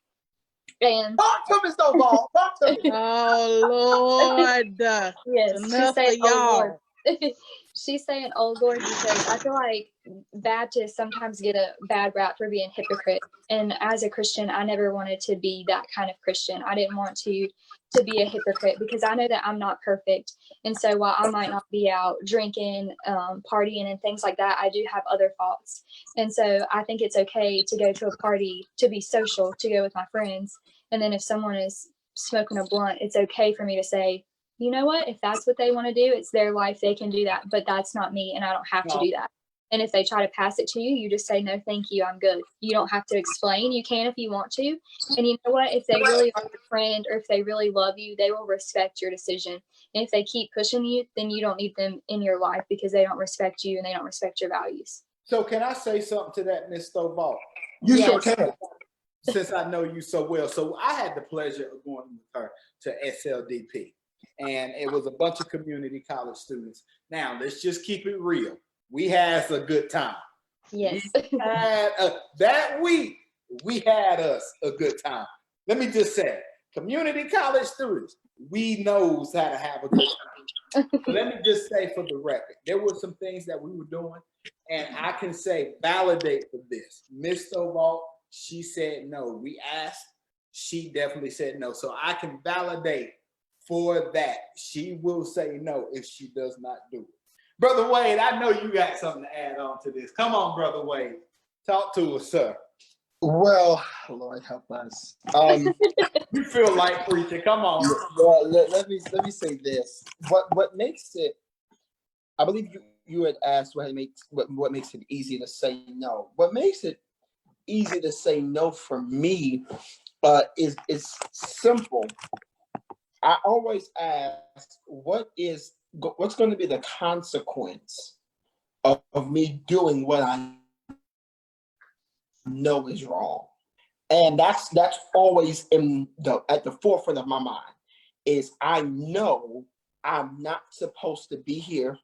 And Talk to me, Stovall. Talk to me. Oh, Lord. yes, Enough of y'all. She's saying, "Oh Lord," because I feel like Baptists sometimes get a bad rap for being hypocrite. And as a Christian, I never wanted to be that kind of Christian. I didn't want to be a hypocrite, because I know that I'm not perfect. And so while I might not be out drinking, partying and things like that, I do have other faults. And so I think it's okay to go to a party, to be social, to go with my friends. And then if someone is smoking a blunt, it's okay for me to say, you know what, if that's what they want to do, it's their life, they can do that, but that's not me, and I don't have to do that. And if they try to pass it to you, you just say, no, thank you, I'm good. You don't have to explain. You can if you want to. And you know what, if they really are your friend, or if they really love you, they will respect your decision. And if they keep pushing you, then you don't need them in your life, because they don't respect you and they don't respect your values. So can I say something to that, Ms. Stovall? You Yes. sure can. Since I know you so well. So I had the pleasure of going with her to SLDP. And it was a bunch of community college students. Now, let's just keep it real. We had a good time. Yes. That week, we had us a good time. Let me just say, community college students, we knows how to have a good time. Let me just say for the record, there were some things that we were doing, and I can say, validate for this. Ms. Stovall, she said no. We asked, she definitely said no. So I can validate for that. She will say no if she does not do it. Brother Wade, I know you got something to add on to this. Come on, Brother Wade. Talk to us, sir. Well, Lord help us. You feel like preacher. Come on. Well, let me say this. What makes it? I believe you had asked what makes it easy to say no. What makes it easy to say no for me is simple. I always ask, what's going to be the consequence of me doing what I know is wrong? And that's always at the forefront of my mind. Is I know I'm not supposed to be here,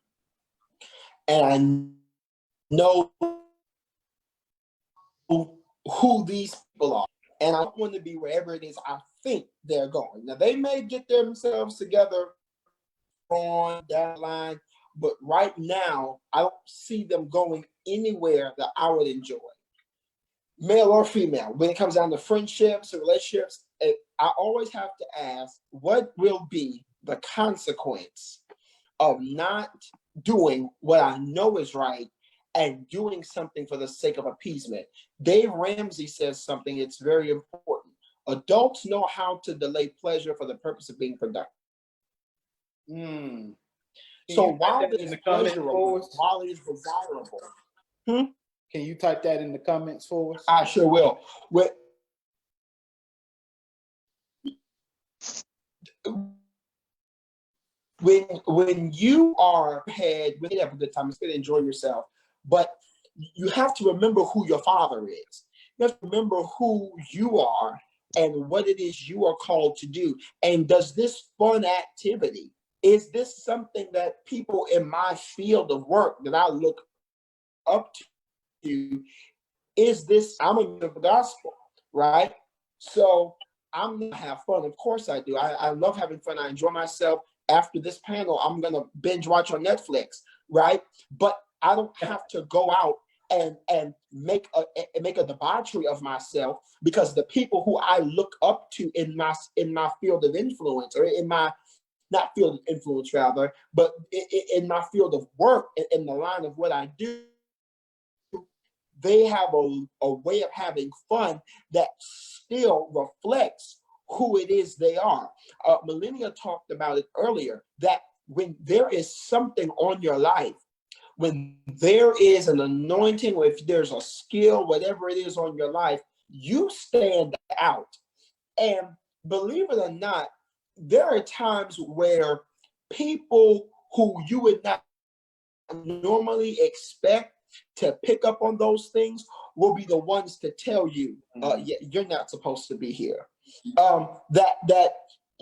and I know who these people are, and I don't want to be wherever it is I think they're going. Now they may get themselves together on that line, but right now I don't see them going anywhere that I would enjoy, male or female. When it comes down to friendships or relationships, I always have to ask, what will be the consequence of not doing what I know is right and doing something for the sake of appeasement? Dave Ramsey says something, it's very important. Adults know how to delay pleasure for the purpose of being productive. So while it is pleasurable, while it is desirable. Can you type that in the comments for us? I sure will. When you are ahead, when you have a good time, it's going to enjoy yourself. But you have to remember who your father is. You have to remember who you are and what it is you are called to do. And does this fun activity, is this something that people in my field of work that I look up to, is this, I'm a member of the gospel, right? So I'm going to have fun. Of course I do. I love having fun. I enjoy myself. After this panel, I'm going to binge watch on Netflix, right? But I don't have to go out and make a debauchery of myself, because the people who I look up to in my field of influence, or in my, not field of influence rather, but in my field of work, in the line of what I do, they have a way of having fun that still reflects who it is they are. Melania talked about it earlier, that when there is something on your life, when there is an anointing, or if there's a skill, whatever it is on your life, you stand out. And believe it or not, there are times where people who you would not normally expect to pick up on those things will be the ones to tell you, you're not supposed to be here. That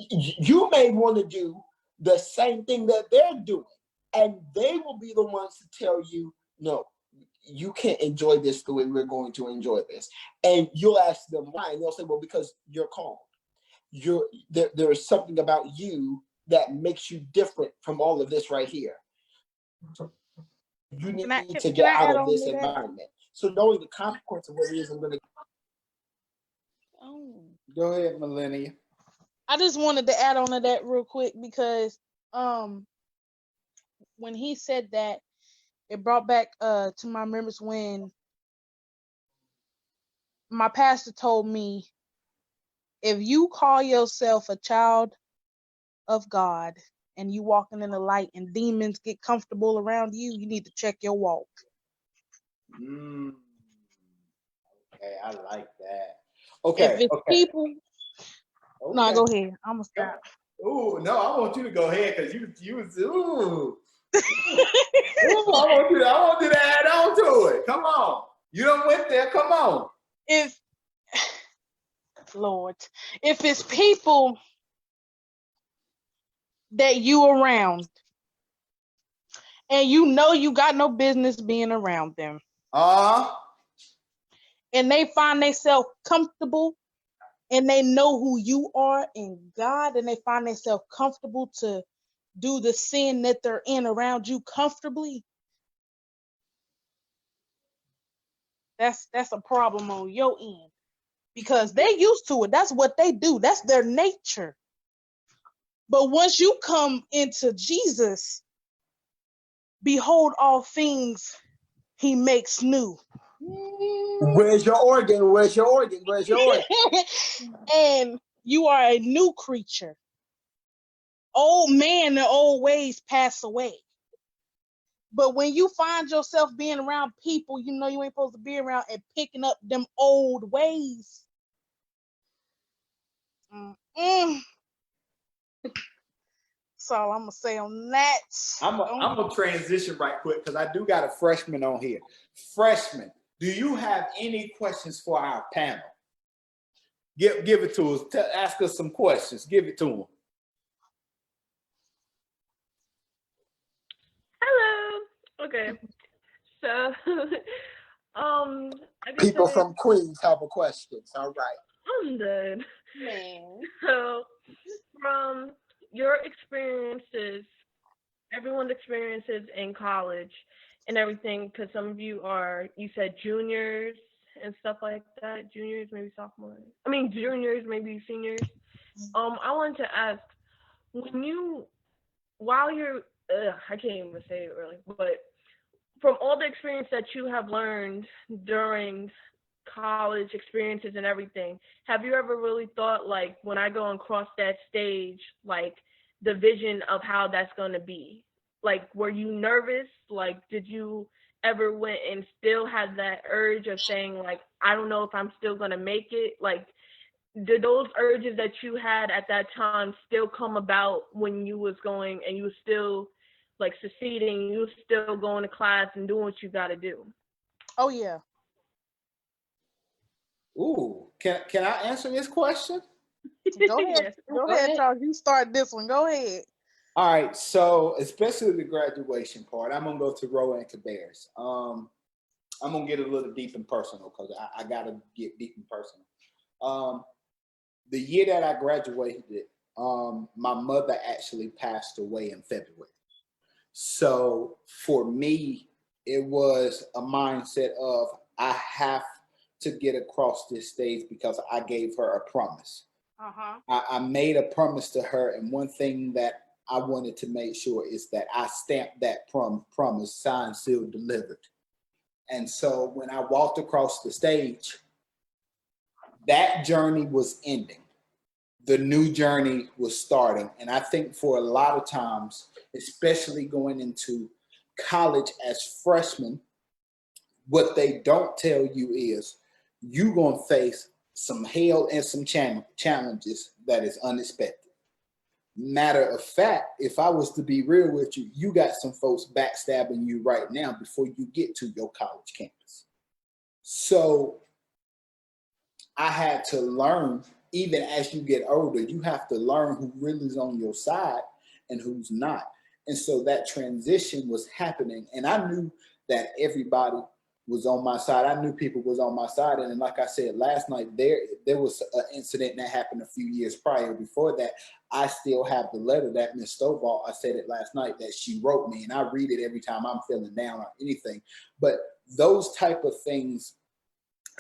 you may want to do the same thing that they're doing, and they will be the ones to tell you, no, you can't enjoy this the way we're going to enjoy this. And you'll ask them why, and they'll say, well, because you're called. There is something about you that makes you different from all of this right here. You need to get out of this environment. So knowing the consequence of what it is, I'm going to. Go ahead, Melania. I just wanted to add on to that real quick, because when he said that, it brought back to my remembrance when my pastor told me, if you call yourself a child of God and you walking in the light and demons get comfortable around you, you need to check your walk. Okay, I like that. Okay. If it's people, no, go ahead. I'm gonna stop. Ooh, no, I want you to go ahead, because you was ooh. Ooh, I want you to add on to it. Come on. You done went there. Come on. Lord, if it's people that you around and you know you got no business being around them, and they find themselves comfortable, and they know who you are in God, and they find themselves comfortable to do the sin that they're in around you comfortably, that's a problem on your end, because they used to it. That's what they do. That's their nature. But once you come into Jesus, behold, all things he makes new. Where's your organ? Where's your organ? Where's your organ? And you are a new creature. Old man, the old ways pass away. But when you find yourself being around people you know you ain't supposed to be around and picking up them old ways, mm-mm. That's all I'm gonna say on that. I'm gonna transition right quick because I do got a freshman on here. Freshman, do you have any questions for our panel? Give it to us. Ask us some questions. Give it to them. Hello. Okay. So, I can People say from Queens have a questions. All right. I'm done. Man. So, from your experiences, everyone's experiences in college and everything, because some of you are, you said juniors and stuff like that. Juniors, maybe sophomores. I mean, juniors, maybe seniors. I wanted to ask, while you're, I can't even say it really, but from all the experience that you have learned during college experiences and everything, have you ever really thought, like, when I go and cross that stage, like, the vision of how that's going to be? Like, were you nervous? Like, did you ever went and still have that urge of saying, like, I don't know if I'm still going to make it? Like, did those urges that you had at that time still come about when you was going and you was still, like, succeeding, you was still going to class and doing what you got to do? Oh yeah. Ooh, can I answer this question? Go ahead. Yes. Go ahead, Charles. You start this one. Go ahead. All right, so especially the graduation part, I'm gonna go to Roa and Cabarrus. I'm gonna get a little deep and personal because I gotta get deep and personal. The year that I graduated, my mother actually passed away in February. So for me, it was a mindset of I have to get across this stage because I gave her a promise. I made a promise to her, and one thing that I wanted to make sure is that I stamped that promise, signed, sealed, delivered. And so when I walked across the stage, that journey was ending. The new journey was starting. And I think for a lot of times, especially going into college as freshmen, what they don't tell you is you're going to face some hell and some challenges that is unexpected. Matter of fact, if I was to be real with you, you got some folks backstabbing you right now before you get to your college campus. So I had to learn, even as you get older, you have to learn who really is on your side and who's not. And so that transition was happening. And I knew that everybody was on my side. I knew people was on my side. And like I said last night, there was an incident that happened a few years prior. Before that, I still have the letter that Ms. Stovall, I said it last night, that she wrote me, and I read it every time I'm feeling down or anything. But those type of things,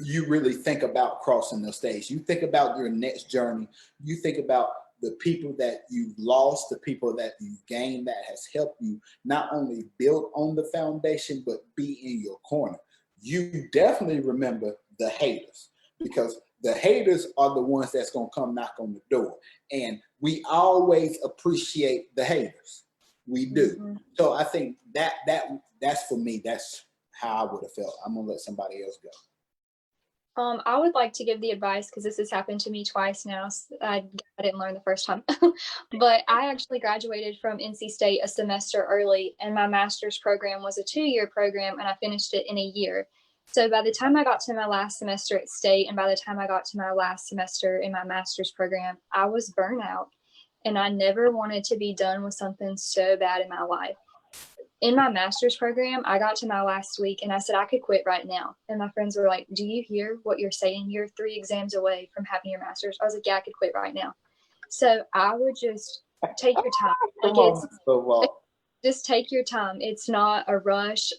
you really think about crossing the stage. You think about your next journey. You think about the people that you've lost, the people that you've gained that has helped you not only build on the foundation, but be in your corner. You definitely remember the haters, because the haters are the ones that's going to come knock on the door. And we always appreciate the haters. We do. Mm-hmm. So I think that's for me. That's how I would have felt. I'm going to let somebody else go. I would like to give the advice, because this has happened to me twice now. So I didn't learn the first time. But I actually graduated from NC State a semester early, and my master's program was a 2-year program, and I finished it in a year. So by the time I got to my last semester at State, and by the time I got to my last semester in my master's program, I was burnout, and I never wanted to be done with something so bad in my life. In my master's program, I got to my last week and I said I could quit right now. And my friends were like, do you hear what you're saying? You're 3 exams away from having your master's. I was like, yeah, I could quit right now. So I would just take your time. Just take your time. It's not a rush.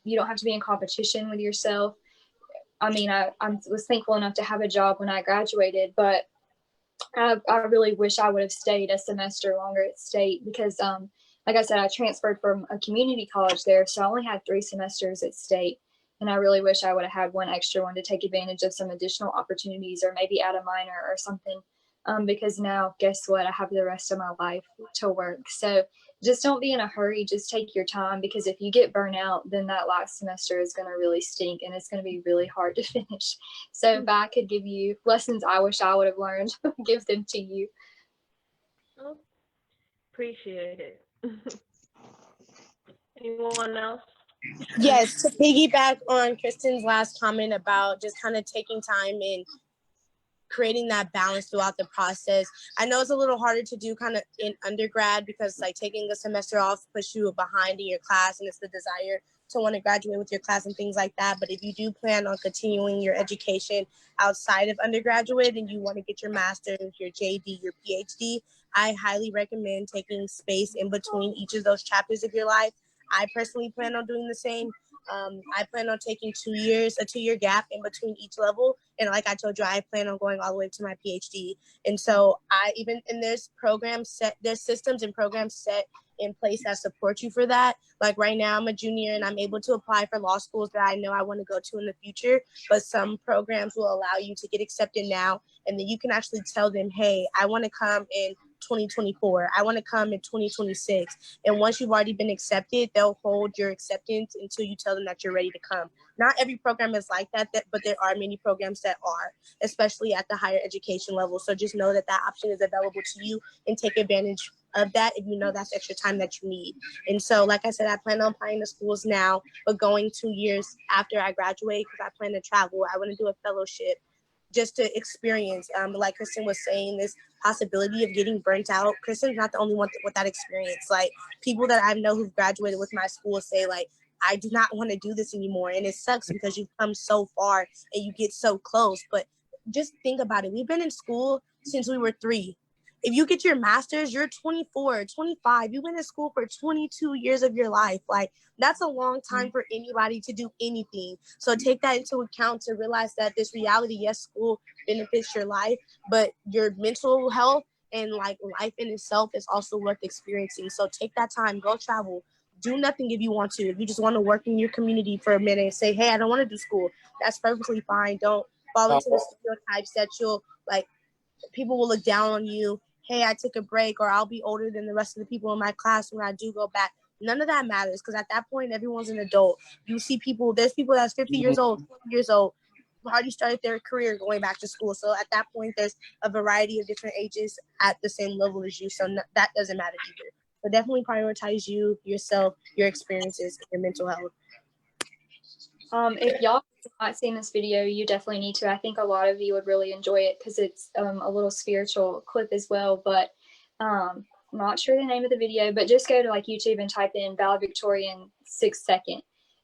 You don't have to be in competition with yourself. I mean, I was thankful enough to have a job when I graduated, but I really wish I would have stayed a semester longer at State, because like I said, I transferred from a community college there, so I only had 3 semesters at State, and I really wish I would have had one extra one to take advantage of some additional opportunities, or maybe add a minor or something. because now guess what? I have the rest of my life to work. So just don't be in a hurry. Just take your time, because if you get burnt out, then that last semester is going to really stink and it's going to be really hard to finish. So if I could give you lessons I wish I would have learned, give them to you. Oh, appreciate it. Anyone else? Yes, to piggyback on Kristen's last comment about just kind of taking time and creating that balance throughout the process. I know it's a little harder to do kind of in undergrad because like taking a semester off puts you behind in your class, and it's the desire to want to graduate with your class and things like that. But if you do plan on continuing your education outside of undergraduate and you want to get your master's, your JD, your PhD, I highly recommend taking space in between each of those chapters of your life. I personally plan on doing the same. I plan on taking 2 years, a 2-year gap in between each level. And like I told you, I plan on going all the way to my PhD. And so there's programs set, there's systems and programs set in place that support you for that. Like right now I'm a junior and I'm able to apply for law schools that I know I want to go to in the future, but some programs will allow you to get accepted now. And then you can actually tell them, hey, I want to come in 2024. I want to come in 2026. And once you've already been accepted, they'll hold your acceptance until you tell them that you're ready to come. Not every program is like that, but there are many programs that are, especially at the higher education level. So just know that that option is available to you and take advantage of that if you know that's extra time that you need. And so, like I said, I plan on applying to schools now, but going 2 years after I graduate because I plan to travel. I want to do a fellowship just to experience, like Kristen was saying, this possibility of getting burnt out. Kristen's not the only one with that experience. Like people that I know who've graduated with my school say like, I do not want to do this anymore. And it sucks because you've come so far and you get so close. But just think about it. We've been in school since we were 3. If you get your master's, you're 24, 25. You've been in school for 22 years of your life. Like that's a long time for anybody to do anything. So take that into account to realize that this reality, yes, school benefits your life, but your mental health and like life in itself is also worth experiencing. So take that time, go travel, do nothing if you want to. If you just want to work in your community for a minute and say, hey, I don't want to do school, that's perfectly fine. Don't fall into the stereotypes that you'll like, people will look down on you. Hey, I took a break, or I'll be older than the rest of the people in my class when I do go back. None of that matters because at that point, everyone's an adult. You see people, there's people that's 50 years old, 40 years old, who already started their career going back to school. So at that point, there's a variety of different ages at the same level as you. So that doesn't matter either. So definitely prioritize you, yourself, your experiences, and your mental health. If y'all have not seen this video, you definitely need to. I think a lot of you would really enjoy it because it's a little spiritual clip as well. But I'm not sure the name of the video, but just go to like YouTube and type in valedictorian 6 second.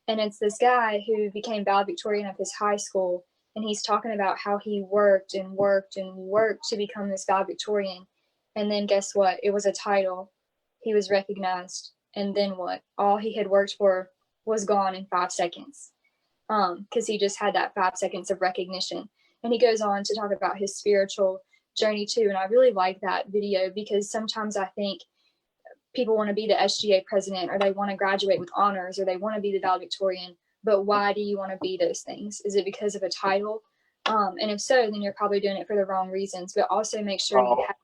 And it's this guy who became valedictorian of his high school. And he's talking about how he worked and worked and worked to become this valedictorian. And then guess what? It was a title. He was recognized. And then what? All he had worked for was gone in 5 seconds. Because he just had that 5 seconds of recognition. And he goes on to talk about his spiritual journey too. And I really like that video because sometimes I think people want to be the SGA president, or they want to graduate with honors, or they want to be the valedictorian. But why do you want to be those things? Is it because of a title? And if so, then you're probably doing it for the wrong reasons. But also make sure you have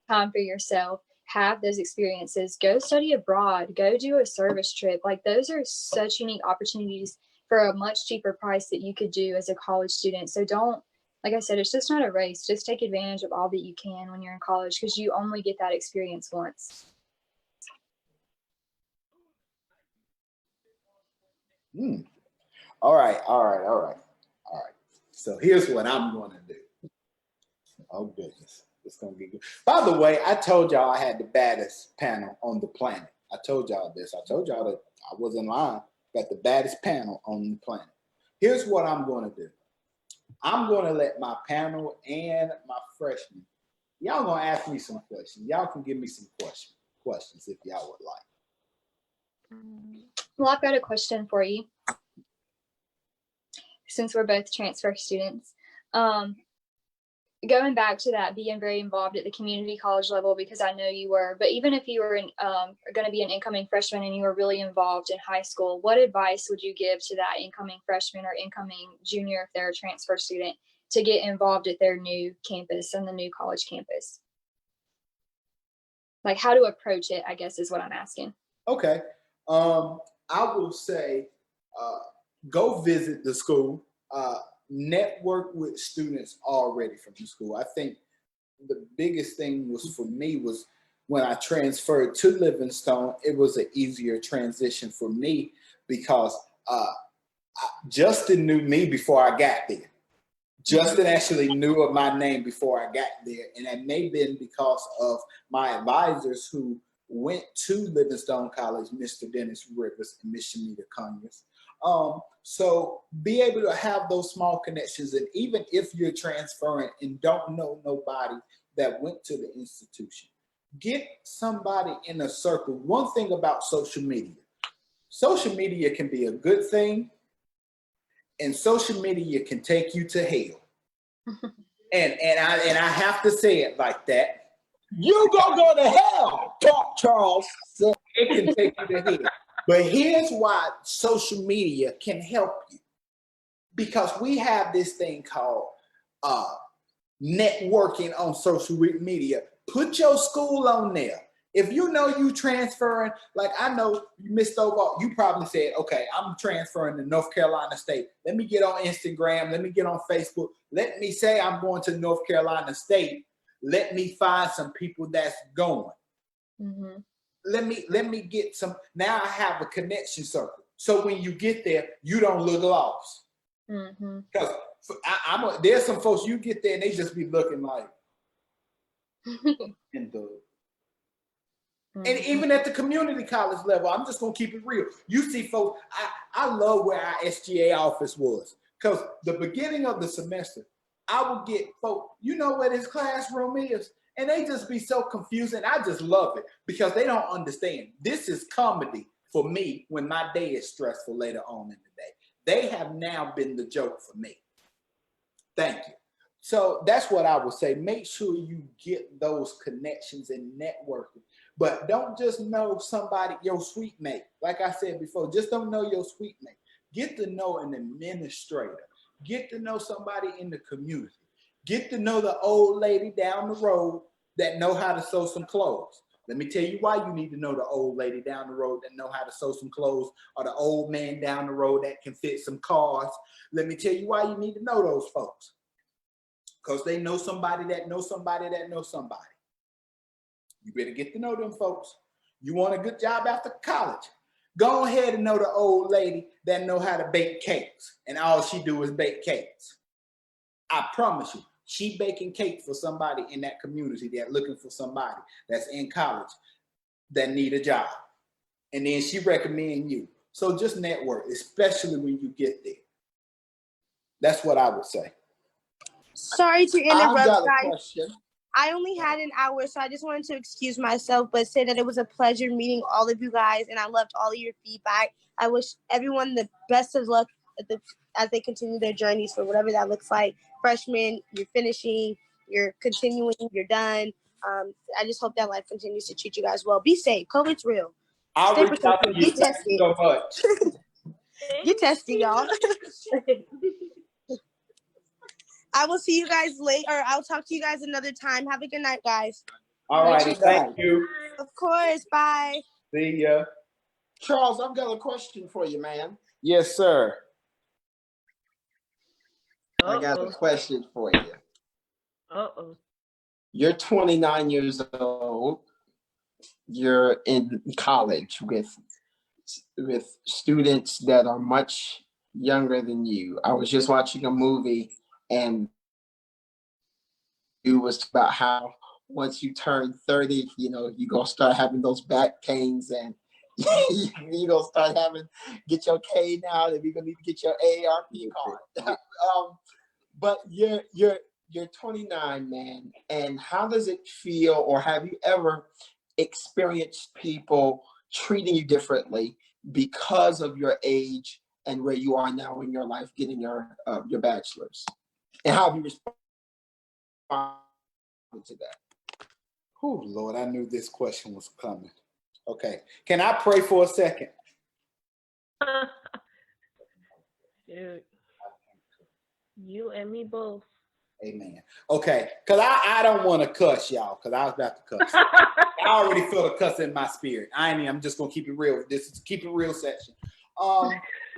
time for yourself, have those experiences, go study abroad, go do a service trip. Like those are such unique opportunities for a much cheaper price that you could do as a college student. So don't, like I said, it's just not a race. Just take advantage of all that you can when you're in college because you only get that experience once. All right. So here's what I'm going to do. Oh, goodness. It's going to be good. By the way, I told y'all I had the baddest panel on the planet. I told y'all this. I told y'all that I wasn't lying. Got the baddest panel on the planet. Here's what I'm going to do. I'm going to let my panel and my freshmen, y'all going to ask me some questions. Y'all can give me some questions if y'all would like. Well, I've got a question for you. Since we're both transfer students, going back to that, being very involved at the community college level, because I know you were, but even if you were going to be an incoming freshman and you were really involved in high school, what advice would you give to that incoming freshman or incoming junior if they're a transfer student to get involved at their new campus and the new college campus? Like how to approach it, I guess is what I'm asking. Okay. I will say, go visit the school, network with students already from the school. I think the biggest thing was for me was when I transferred to Livingstone, it was an easier transition for me because Justin knew me before I got there. Justin actually knew of my name before I got there, and that may have been because of my advisors who went to Livingstone College, Mr. Dennis Rivers and Miss Shanita Conyers. So be able to have those small connections, and even if you're transferring and don't know nobody that went to the institution, get somebody in a circle. One thing about social media can be a good thing, and social media can take you to hell. and I have to say it like that. You gonna go to hell, talk Charles. So it can take you to hell. But here's why social media can help you. Because we have this thing called networking on social media. Put your school on there. If you know you transferring, like I know you missed over, you probably said, okay, I'm transferring to North Carolina State. Let me get on Instagram. Let me get on Facebook. Let me say I'm going to North Carolina State. Let me find some people that's going. Mm-hmm. Let me get some. Now I have a connection circle. So when you get there, you don't look lost. Mm-hmm. Because there's some folks you get there and they just be looking like, in the. And even at the community college level, I'm just gonna keep it real. You see, folks, I love where our SGA office was. Because the beginning of the semester, I would get folks, you know where this classroom is? And they just be so confused. And I just love it because they don't understand. This is comedy for me when my day is stressful later on in the day. They have now been the joke for me. Thank you. So that's what I would say. Make sure you get those connections and networking. But don't just know somebody, your suite mate. Like I said before, just don't know your suite mate. Get to know an administrator. Get to know somebody in the community. Get to know the old lady down the road that know how to sew some clothes. Let me tell you why you need to know the old lady down the road that know how to sew some clothes, or the old man down the road that can fit some cars. Let me tell you why you need to know those folks. Because they know somebody that knows somebody that knows somebody. You better get to know them folks. You want a good job after college? Go ahead and know the old lady that know how to bake cakes, and all she do is bake cakes. I promise you, she baking cake for somebody in that community that looking for somebody that's in college that need a job. And then she recommend you. So just network, especially when you get there. That's what I would say. Sorry to I've interrupt, got a guys. question. I only had an hour, so I just wanted to excuse myself, but say that it was a pleasure meeting all of you guys, and I loved all of your feedback. I wish everyone the best of luck as they continue their journeys for whatever that looks like. Freshmen, you're finishing, you're continuing, you're done. I just hope that life continues to treat you guys well. Be safe. COVID's real. I'll Stay reach out to protected. you. Get Thank you tested. so much. Get tested, y'all. I will see you guys later. I'll talk to you guys another time. Have a good night, guys. All righty. Thank you. Of course. Bye. See ya. Charles, I've got a question for you, man. Yes, sir. I got a question for you. Uh-oh. You're 29 years old. You're in college with students that are much younger than you. I was just watching a movie, and it was about how once you turn 30, you're gonna start having those back pains, and you're gonna start get your cane out, and you're gonna need to get your AARP card. But you're 29, man, and how does it feel, or have you ever experienced people treating you differently because of your age and where you are now in your life getting your bachelor's? And how have you responded to that? Oh, Lord, I knew this question was coming. Okay. Can I pray for a second? Dude, you and me both. Amen. Okay, because I don't want to cuss y'all, because I was about to cuss. I already feel the cuss in my spirit. I'm just gonna keep it real. This is keep it real section.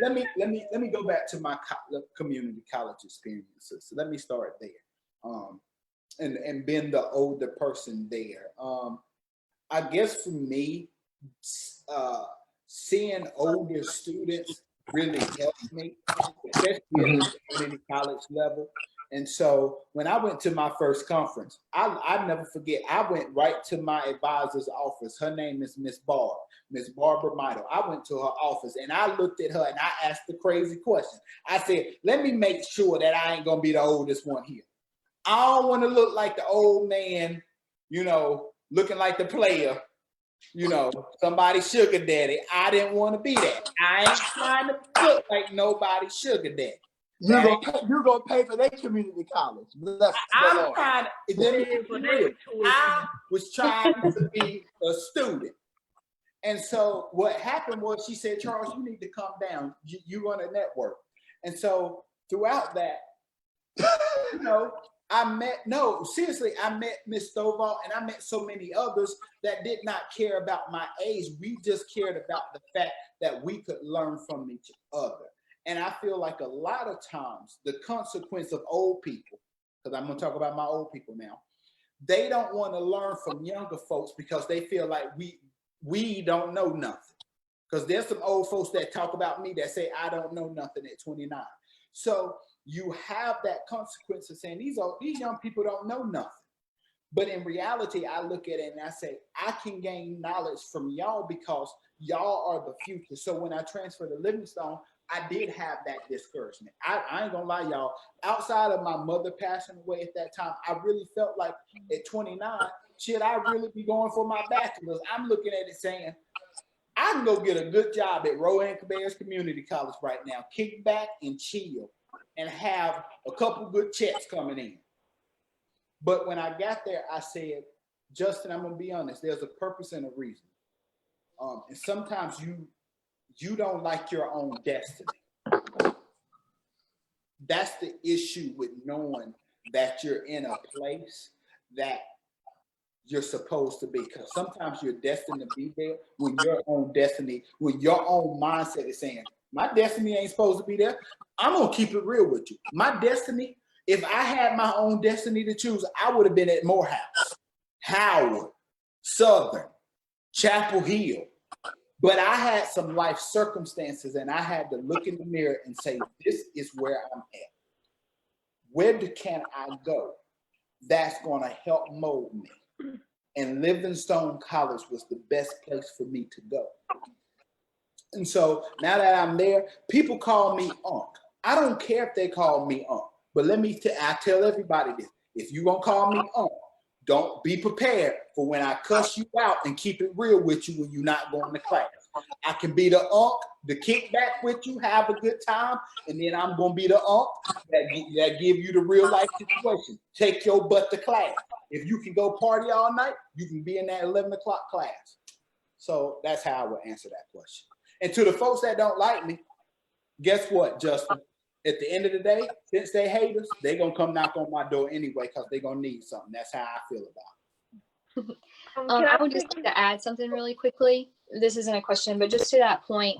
Let me go back to my community college experiences. So let me start there. And being the older person there. I guess for me, seeing older students really helped me, especially at the community college level. And so when I went to my first conference, I never forget, I went right to my advisor's office. Her name is Miss Barbara Midle. I went to her office and I looked at her and I asked the crazy question. I said, let me make sure that I ain't gonna be the oldest one here. I don't want to look like the old man, looking like the player, somebody's sugar daddy. I didn't want to be that. I ain't trying to look like nobody's sugar daddy. You're gonna pay for their community college. I'm trying to, let me be real. I was trying to be a student. And so what happened was she said, Charles, you need to calm down. You're going to network. And so throughout that, I met Miss Stovall and I met so many others that did not care about my age. We just cared about the fact that we could learn from each other. And I feel like a lot of times the consequence of old people, because I'm going to talk about my old people now, they don't want to learn from younger folks because they feel like we don't know nothing. Because there's some old folks that talk about me that say I don't know nothing at 29. So you have that consequence of saying these young people don't know nothing. But in reality, I look at it and I say, I can gain knowledge from y'all because y'all are the future. So when I transferred to Livingstone, I did have that discouragement. I ain't gonna lie, y'all. Outside of my mother passing away at that time, I really felt like at 29, should I really be going for my bachelor's? I'm looking at it saying, I can go get a good job at Rowan Cabarrus Community College right now, kick back and chill and have a couple good checks coming in. But when I got there, I said, Justin, I'm gonna be honest, there's a purpose and a reason. And sometimes you don't like your own destiny. That's the issue with knowing that you're in a place that you're supposed to be. Because sometimes you're destined to be there when your own destiny, when your own mindset is saying, my destiny ain't supposed to be there. I'm gonna keep it real with you. My destiny, if I had my own destiny to choose, I would have been at Morehouse, Howard, Southern, Chapel Hill. But I had some life circumstances and I had to look in the mirror and say, this is where I'm at. Where can I go? That's gonna help mold me. And Livingstone College was the best place for me to go. And so now that I'm there, people call me Unc. I don't care if they call me Unc, but I tell everybody this. If you're gonna call me Unc, don't be prepared for when I cuss you out and keep it real with you when you're not going to class. I can be the Unc, the kickback with you, have a good time, and then I'm gonna be the Unc that give you the real life situation. Take your butt to class. If you can go party all night, you can be in that 11 o'clock class. So that's how I would answer that question. And to the folks that don't like me, guess what, Justin? At the end of the day, since they hate us, they're going to come knock on my door anyway because they're going to need something. That's how I feel about it. I would just like to add something really quickly. This isn't a question, but just to that point,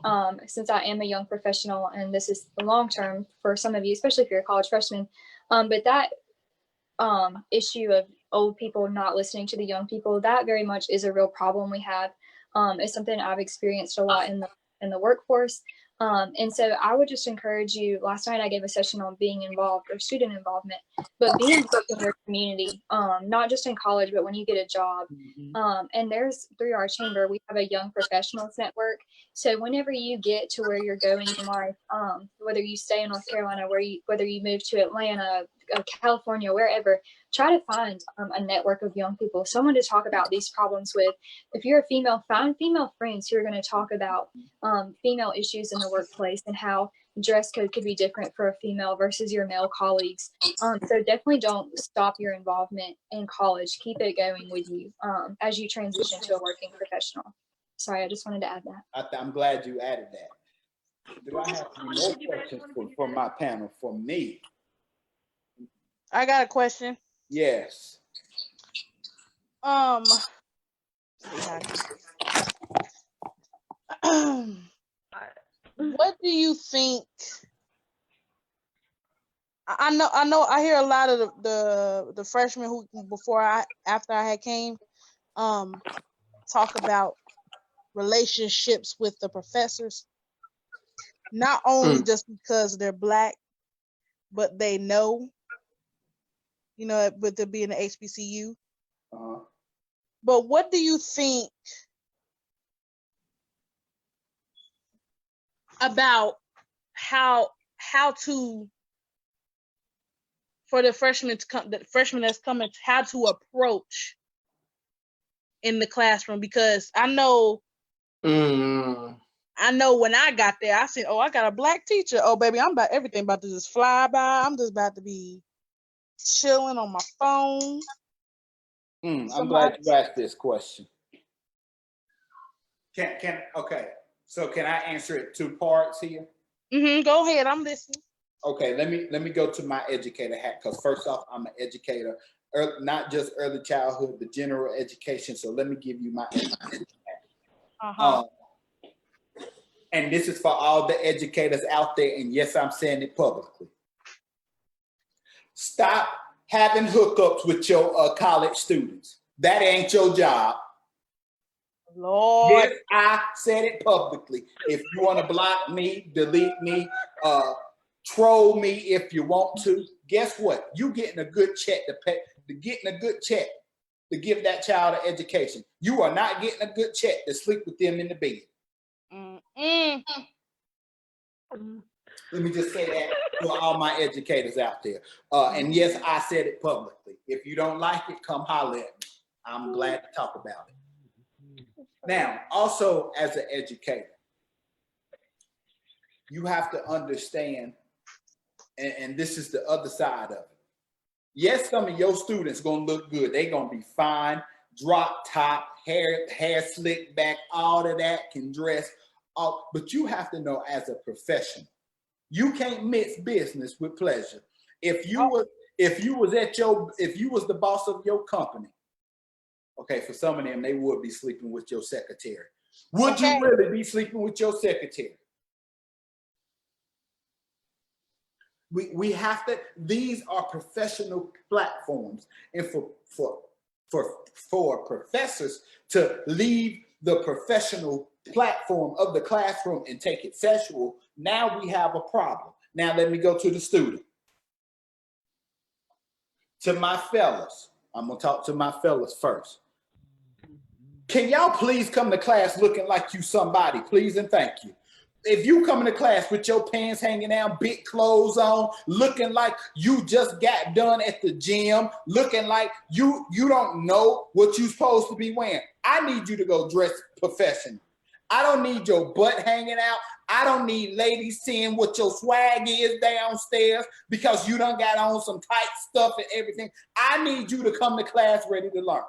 since I am a young professional and this is the long term for some of you, especially if you're a college freshman, but that issue of old people not listening to the young people, that very much is a real problem we have. It's something I've experienced a lot in the workforce. And so I would just encourage you, last night I gave a session on being involved or student involvement, but being involved in your community, not just in college, but when you get a job. And through our chamber, we have a young professionals network. So whenever you get to where you're going in life, whether you stay in North Carolina, whether you move to Atlanta, California, wherever, try to find a network of young people, someone to talk about these problems with. If you're a female, find female friends who are going to talk about female issues in the workplace and how dress code could be different for a female versus your male colleagues. So definitely don't stop your involvement in college. Keep it going with you as you transition to a working professional. Sorry, I just wanted to add that. I'm glad you added that. Do I have any more questions for my panel? For me, I got a question. Yes. Um, what do you think? I hear a lot of the freshmen who after I had came, talk about relationships with the professors, not only just because they're Black, but they know, with it being an HBCU. But what do you think about how to, for the freshmen that's coming, how to approach in the classroom? Because I know when I got there, I said, "Oh, I got a Black teacher. Oh, baby, everything about to just fly by. I'm just about to be chilling on my phone." I'm glad you asked this question. Okay. So can I answer it 2 parts here? Go ahead. I'm listening. Okay, let me go to my educator hat, because first off, I'm an educator, not just early childhood, but general education. So let me give you my educator hat. And this is for all the educators out there, and yes, I'm saying it publicly. Stop having hookups with your college students. That ain't your job. Lord. Yes, I said it publicly. If you want to block me, delete me, troll me if you want to, guess what? You getting a good check to give that child an education. You are not getting a good check to sleep with them in the bed. Let me just say that for all my educators out there. And yes, I said it publicly. If you don't like it, come holler at me. I'm glad to talk about it. Now, also as an educator, you have to understand, and this is the other side of it. Yes, some of your students gonna look good. They gonna be fine, drop top, hair slicked back, all of that, can dress. But you have to know, as a professional, you can't mix business with pleasure. If you was the boss of your company, okay, for some of them, they would be sleeping with your secretary. Would you really be sleeping with your secretary? We have to, these are professional platforms. And for professors to leave the professional platform of the classroom and take it sexual, now we have a problem. Now let me go to the student. To my fellas, I'm gonna talk to my fellas first. Can y'all please come to class looking like you somebody, please and thank you. If you come to class with your pants hanging down, big clothes on, looking like you just got done at the gym, looking like you don't know what you're supposed to be wearing, I need you to go dress professional. I don't need your butt hanging out. I don't need ladies seeing what your swag is downstairs because you done got on some tight stuff and everything. I need you to come to class ready to learn.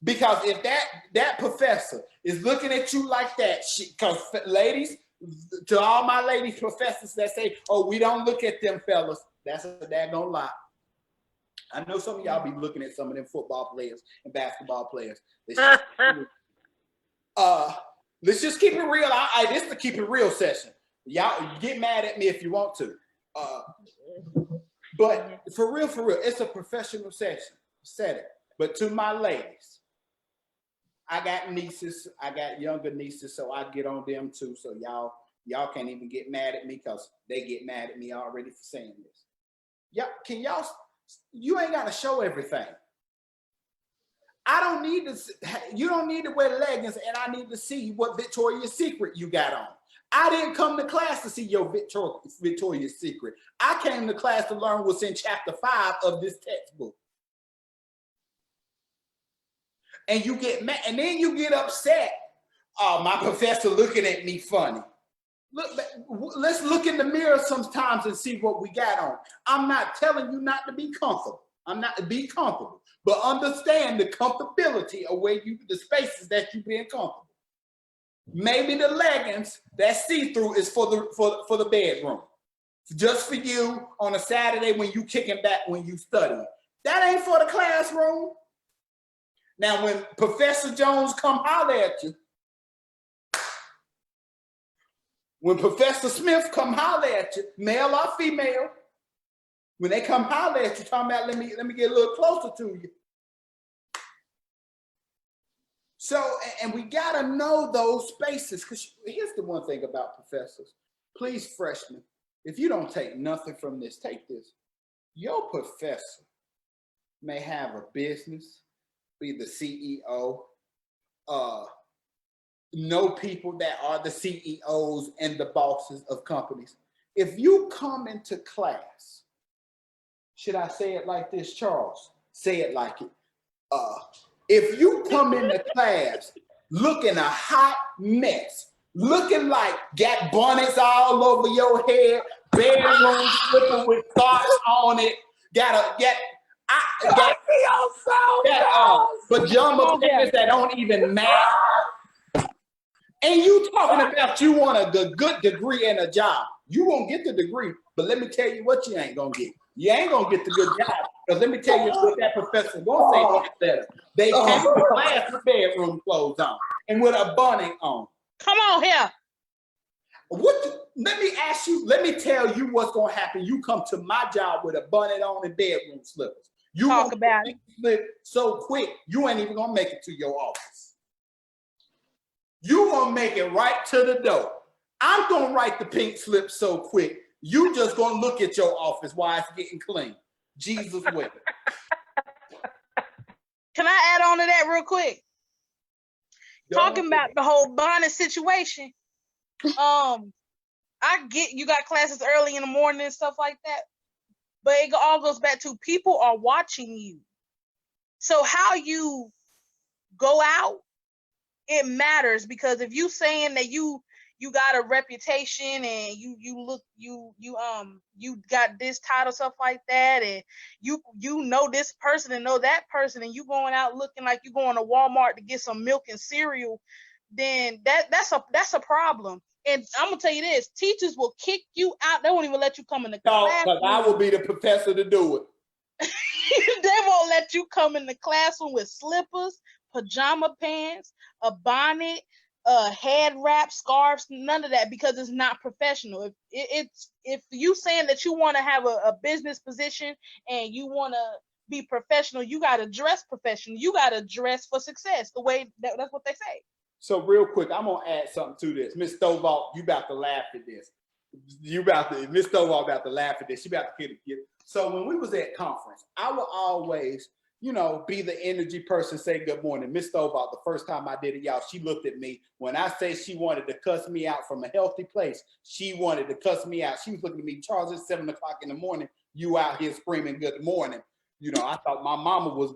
Because if that professor is looking at you like that, because ladies, to all my ladies professors that say, "Oh, we don't look at them fellas," that's a daggone lie. I know some of y'all be looking at some of them football players and basketball players. Let's just keep it real. This is the keep it real session. Y'all get mad at me if you want to. But for real, it's a professional setting. But to my ladies, I got nieces, I got younger nieces, so I get on them too. So y'all can't even get mad at me because they get mad at me already for saying this. You ain't gotta show everything. You don't need to wear leggings, and I need to see what Victoria's Secret you got on. I didn't come to class to see your Victoria's Secret. I came to class to learn what's in chapter 5 of this textbook. And you get mad, and then you get upset. Oh, my professor looking at me funny. Let's look in the mirror sometimes and see what we got on. I'm not telling you not to be comfortable. I'm not to be comfortable, but understand the comfortability of the spaces that you've been comfortable. Maybe the leggings that see-through is for the bedroom. just for you on a Saturday when you kicking back when you study. That ain't for the classroom. Now, when Professor Jones come holler at you, when Professor Smith come holler at you, male or female, when they come holler at you, talking about let me get a little closer to you. So, and we gotta know those spaces, because here's the one thing about professors. Please, freshmen, if you don't take nothing from this, take this. Your professor may have a business, be the CEO, know people that are the CEOs and the bosses of companies. If you come into class, should I say it like this, Charles? Say it like it. If you come into class looking a hot mess, looking like got bonnets all over your head, bedroom slipper with thoughts on it, got pajama pants that don't even match, and you talking about you want a good degree and a job. You won't get the degree, but let me tell you what you ain't gonna get. You ain't gonna get the good job. Because let me tell you what that professor gonna say better. They came to class with bedroom clothes on and with a bonnet on. Come on here. Let me ask you, let me tell you what's gonna happen. You come to my job with a bonnet on and bedroom slippers. You Talk about it. So quick, you ain't even gonna make it to your office. You gonna make it right to the door. I'm gonna write the pink slip so quick, you just gonna look at your office while it's getting clean. Jesus will. Can I add on to that real quick? Talking about the whole bonnet situation. I get you got classes early in the morning and stuff like that, but it all goes back to people are watching you. So how you go out, it matters, because if you saying that you got a reputation and you got this title, stuff like that, and you know this person and know that person, and you going out looking like you going to Walmart to get some milk and cereal, then that's a problem. And I'm gonna tell you this: teachers will kick you out. They won't even let you come in the class. Because I will be the professor to do it. They won't let you come in the classroom with slippers, pajama pants, a bonnet, head wrap, scarves, none of that, because it's not professional. If you saying that you want to have a business position and you want to be professional, you got to dress professional. You got to dress for success. The way that's what they say. So real quick, I'm gonna add something to this. Miss Stovall, you about to laugh at this. Miss Stovall about to laugh at this. She about to get. So when we was at conference, I would always, be the energy person, say good morning. Miss Stovall, the first time I did it, y'all, she looked at me. When I say she wanted to cuss me out from a healthy place, she wanted to cuss me out. She was looking at me, Charles, it's 7 o'clock in the morning. You out here screaming good morning. I thought my mama was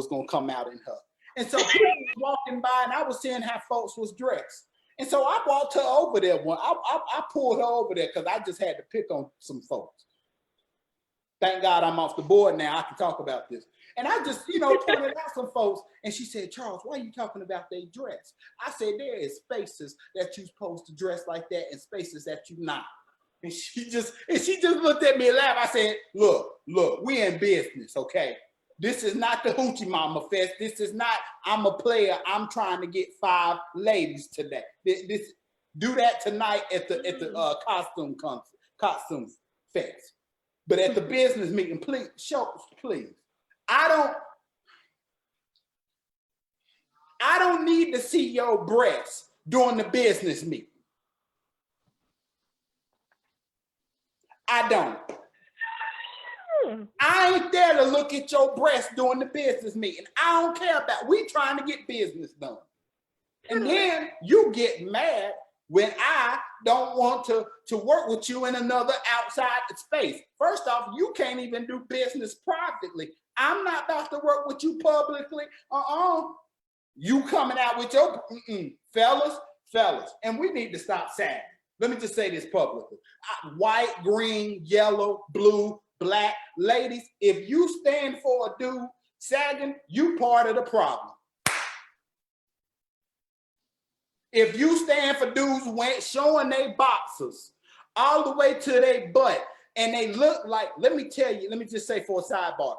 gonna come out in her. And so people was walking by and I was seeing how folks was dressed. And so I walked her over there. I pulled her over there because I just had to pick on some folks. Thank God I'm off the board now. I can talk about this. And I just, pointed out some folks, and she said, Charles, why are you talking about their dress? I said, there is spaces that you're supposed to dress like that and spaces that you're not. And she just looked at me and laughed. I said, look, we in business, okay? This is not the Hoochie Mama Fest. This is not, I'm a player. I'm trying to get 5 ladies today. Do that tonight at the costume fest. But at the business meeting, please. I don't need to see your breasts during the business meeting. I don't. I ain't there to look at your breasts during the business meeting. I don't care about. We trying to get business done. And then you get mad when I don't want to work with you in another outside space. First off, you can't even do business privately. I'm not about to work with you publicly. You coming out with your fellas, and we need to stop sagging. Let me just say this publicly. White, green, yellow, blue, black, ladies, if you stand for a dude sagging, you part of the problem. If you stand for dudes showing their boxers all the way to their butt. And they look like, let me just say for a sidebar,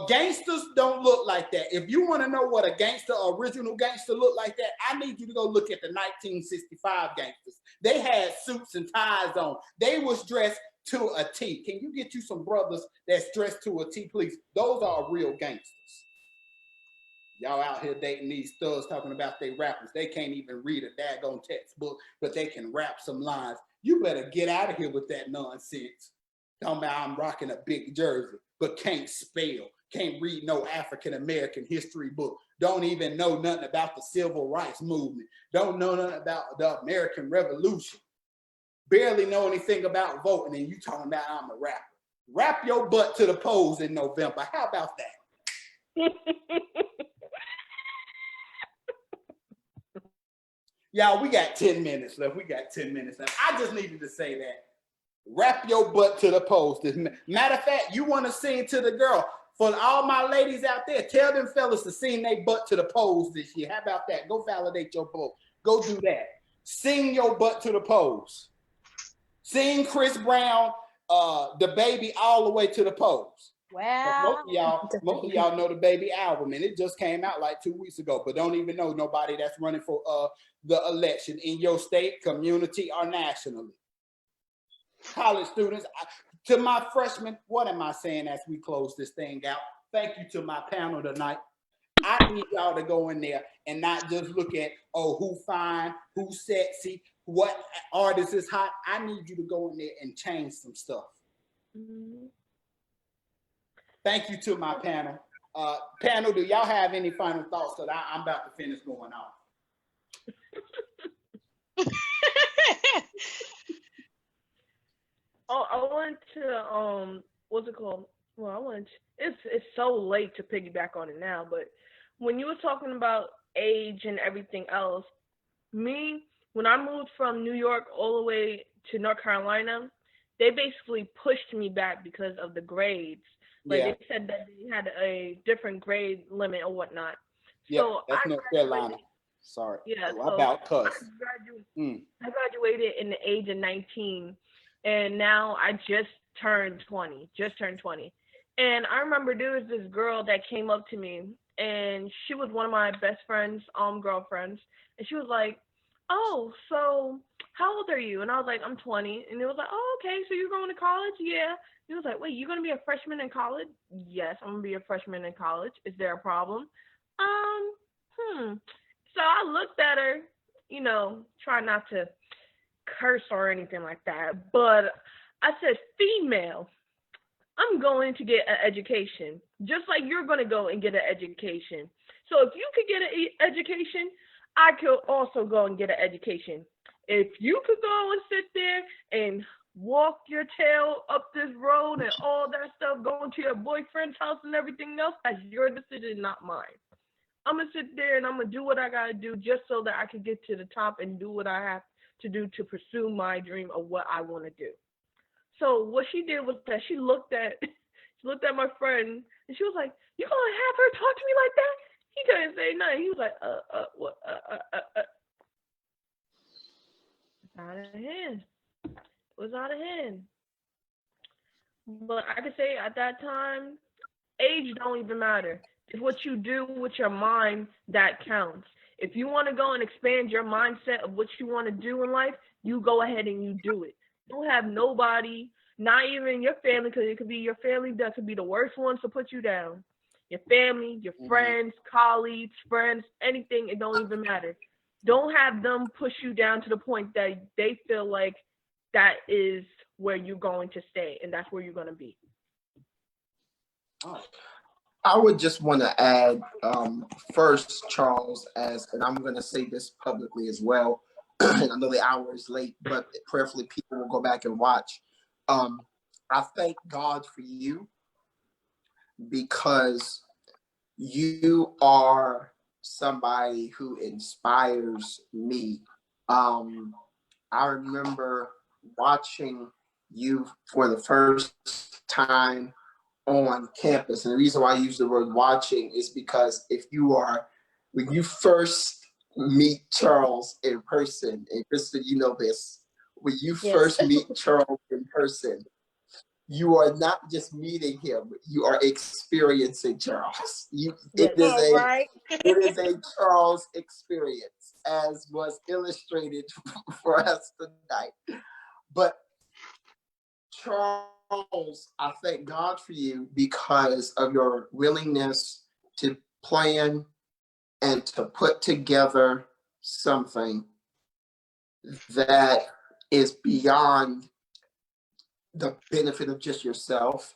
gangsters don't look like that. If you want to know what a gangster, original gangster look like that, I need you to go look at the 1965 gangsters. They had suits and ties on. They was dressed to a T. Can you get you some brothers that's dressed to a T, please? Those are real gangsters. Y'all out here dating these thugs talking about they rappers. They can't even read a daggone textbook, but they can rap some lines. You better get out of here with that nonsense. Talking about I'm rocking a big jersey, but can't spell, can't read no African-American history book, don't even know nothing about the civil rights movement, don't know nothing about the American Revolution, barely know anything about voting, and you talking about I'm a rapper. Wrap your butt to the polls in November. How about that? Y'all, we got 10 minutes left. I just needed to say that. Wrap your butt to the post. Matter of fact, you want to sing to the girl. For all my ladies out there, tell them fellas to sing their butt to the polls this year. How about that? Go validate your vote. Go do that. Sing your butt to the polls. Sing Chris Brown, the baby, all the way to the polls. Wow. Most of y'all know the baby album, and it just came out like 2 weeks ago, but don't even know nobody that's running for the election in your state, community, or nationally. College students, to my freshmen, what am I saying as we close this thing out? Thank you to my panel tonight. I need y'all to go in there and not just look at, who fine, who sexy, what artist is hot. I need you to go in there and change some stuff. Mm-hmm. Thank you to my panel. Panel, do y'all have any final thoughts? Because I'm about to finish going off. I want to what's it called? Well, it's so late to piggyback on it now, but when you were talking about age and everything else, when I moved from New York all the way to North Carolina, they basically pushed me back because of the grades. Like they said that they had a different grade limit or whatnot. Yeah, so that's North Carolina. Sorry. Yeah, so about cuss. I graduated in the age of 19. And now I just turned 20. And I remember there was this girl that came up to me, and she was one of my best friends, girlfriends. And she was like, "Oh, so how old are you?" And I was like, "I'm 20." And it was like, "Oh, okay, so you're going to college?" "Yeah." He was like, "Wait, you're going to be a freshman in college?" "Yes, I'm going to be a freshman in college. Is there a problem?" So I looked at her, try not to curse or anything like that, but I said, "Female, I'm going to get an education, just like you're going to go and get an education. So if you could get an education, I could also go and get an education. If you could go and sit there and walk your tail up this road and all that stuff, going to your boyfriend's house and everything else, that's your decision, not mine. I'm going to sit there and I'm going to do what I got to do just so that I can get to the top and do what I have to do to pursue my dream of what I want to do." So what she did was that she looked at my friend and she was like, "You gonna have her talk to me like that?" He couldn't say nothing. He was like, what? It's out of hand. It was out of hand. But I could say at that time, age don't even matter. It's what you do with your mind that counts. If you want to go and expand your mindset of what you want to do in life, you go ahead and you do it. Don't have nobody, not even your family, because it could be your family that could be the worst ones to put you down. Your family, your friends, colleagues, friends, anything, it don't even matter. Don't have them push you down to the point that they feel like that is where you're going to stay and that's where you're going to be. I would just want to add first, Charles, and I'm going to say this publicly as well, and I know the hour is late, but prayerfully people will go back and watch. I thank God for you because you are somebody who inspires me. I remember watching you for the first time on campus. And the reason why I use the word watching is because when you first meet Charles in person, and Krista, you know this, when you Yes. first meet Charles in person, you are not just meeting him, you are experiencing Charles. Yes. Right. It is a Charles experience, as was illustrated for us tonight. But Charles, I thank God for you because of your willingness to plan and to put together something that is beyond the benefit of just yourself.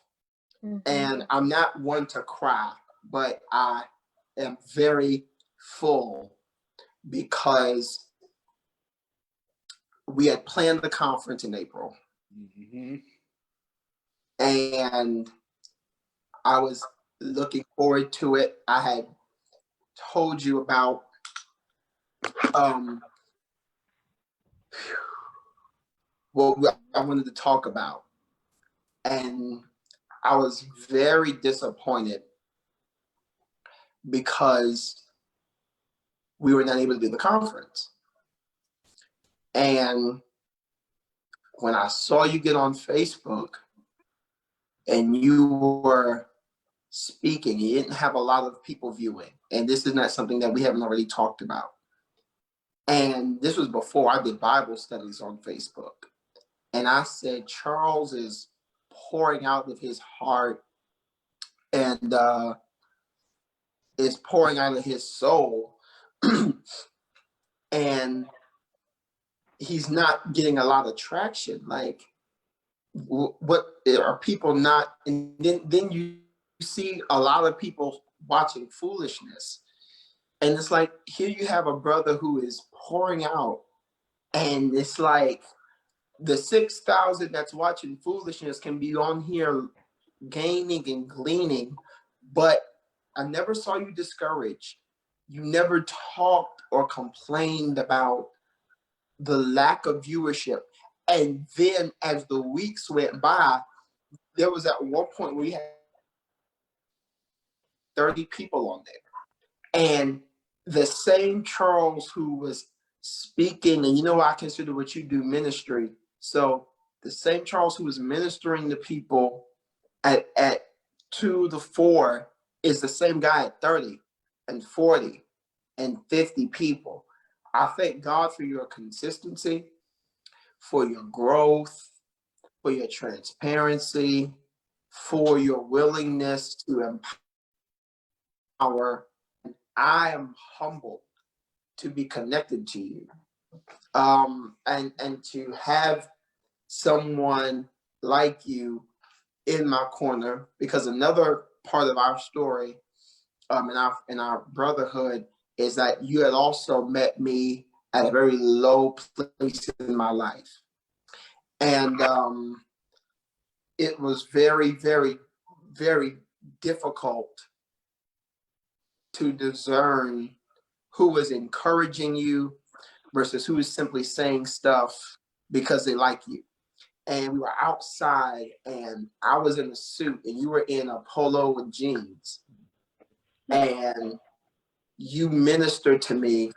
And I'm not one to cry, but I am very full because we had planned the conference in April. Mm-hmm. And I was looking forward to it. I had told you about what I wanted to talk about. And I was very disappointed because we were not able to do the conference. And when I saw you get on Facebook and you were speaking, you didn't have a lot of people viewing. And this is not something that we haven't already talked about. And this was before I did Bible studies on Facebook. And I said, Charles is pouring out of his heart and is pouring out of his soul. And he's not getting a lot of traction. Like, what are people not? And then you see a lot of people watching foolishness. And it's like, here you have a brother who is pouring out, and it's like the 6,000 that's watching foolishness can be on here gaining and gleaning, but I never saw you discouraged. You never talked or complained about the lack of viewership. And then as the weeks went by, there was at one point where we had 30 people on there. And the same Charles who was speaking, and I consider what you do ministry. So the same Charles who was ministering to people at 2 to 4 is the same guy at 30 and 40 and 50 people. I thank God for your consistency, for your growth, for your transparency, for your willingness to empower. I am humbled to be connected to you, and to have someone like you in my corner, because another part of our story, in our brotherhood, is that you had also met me at a very low place in my life. And it was very, very, very difficult to discern who was encouraging you versus who was simply saying stuff because they like you. And we were outside, and I was in a suit, and you were in a polo with jeans. And you ministered to me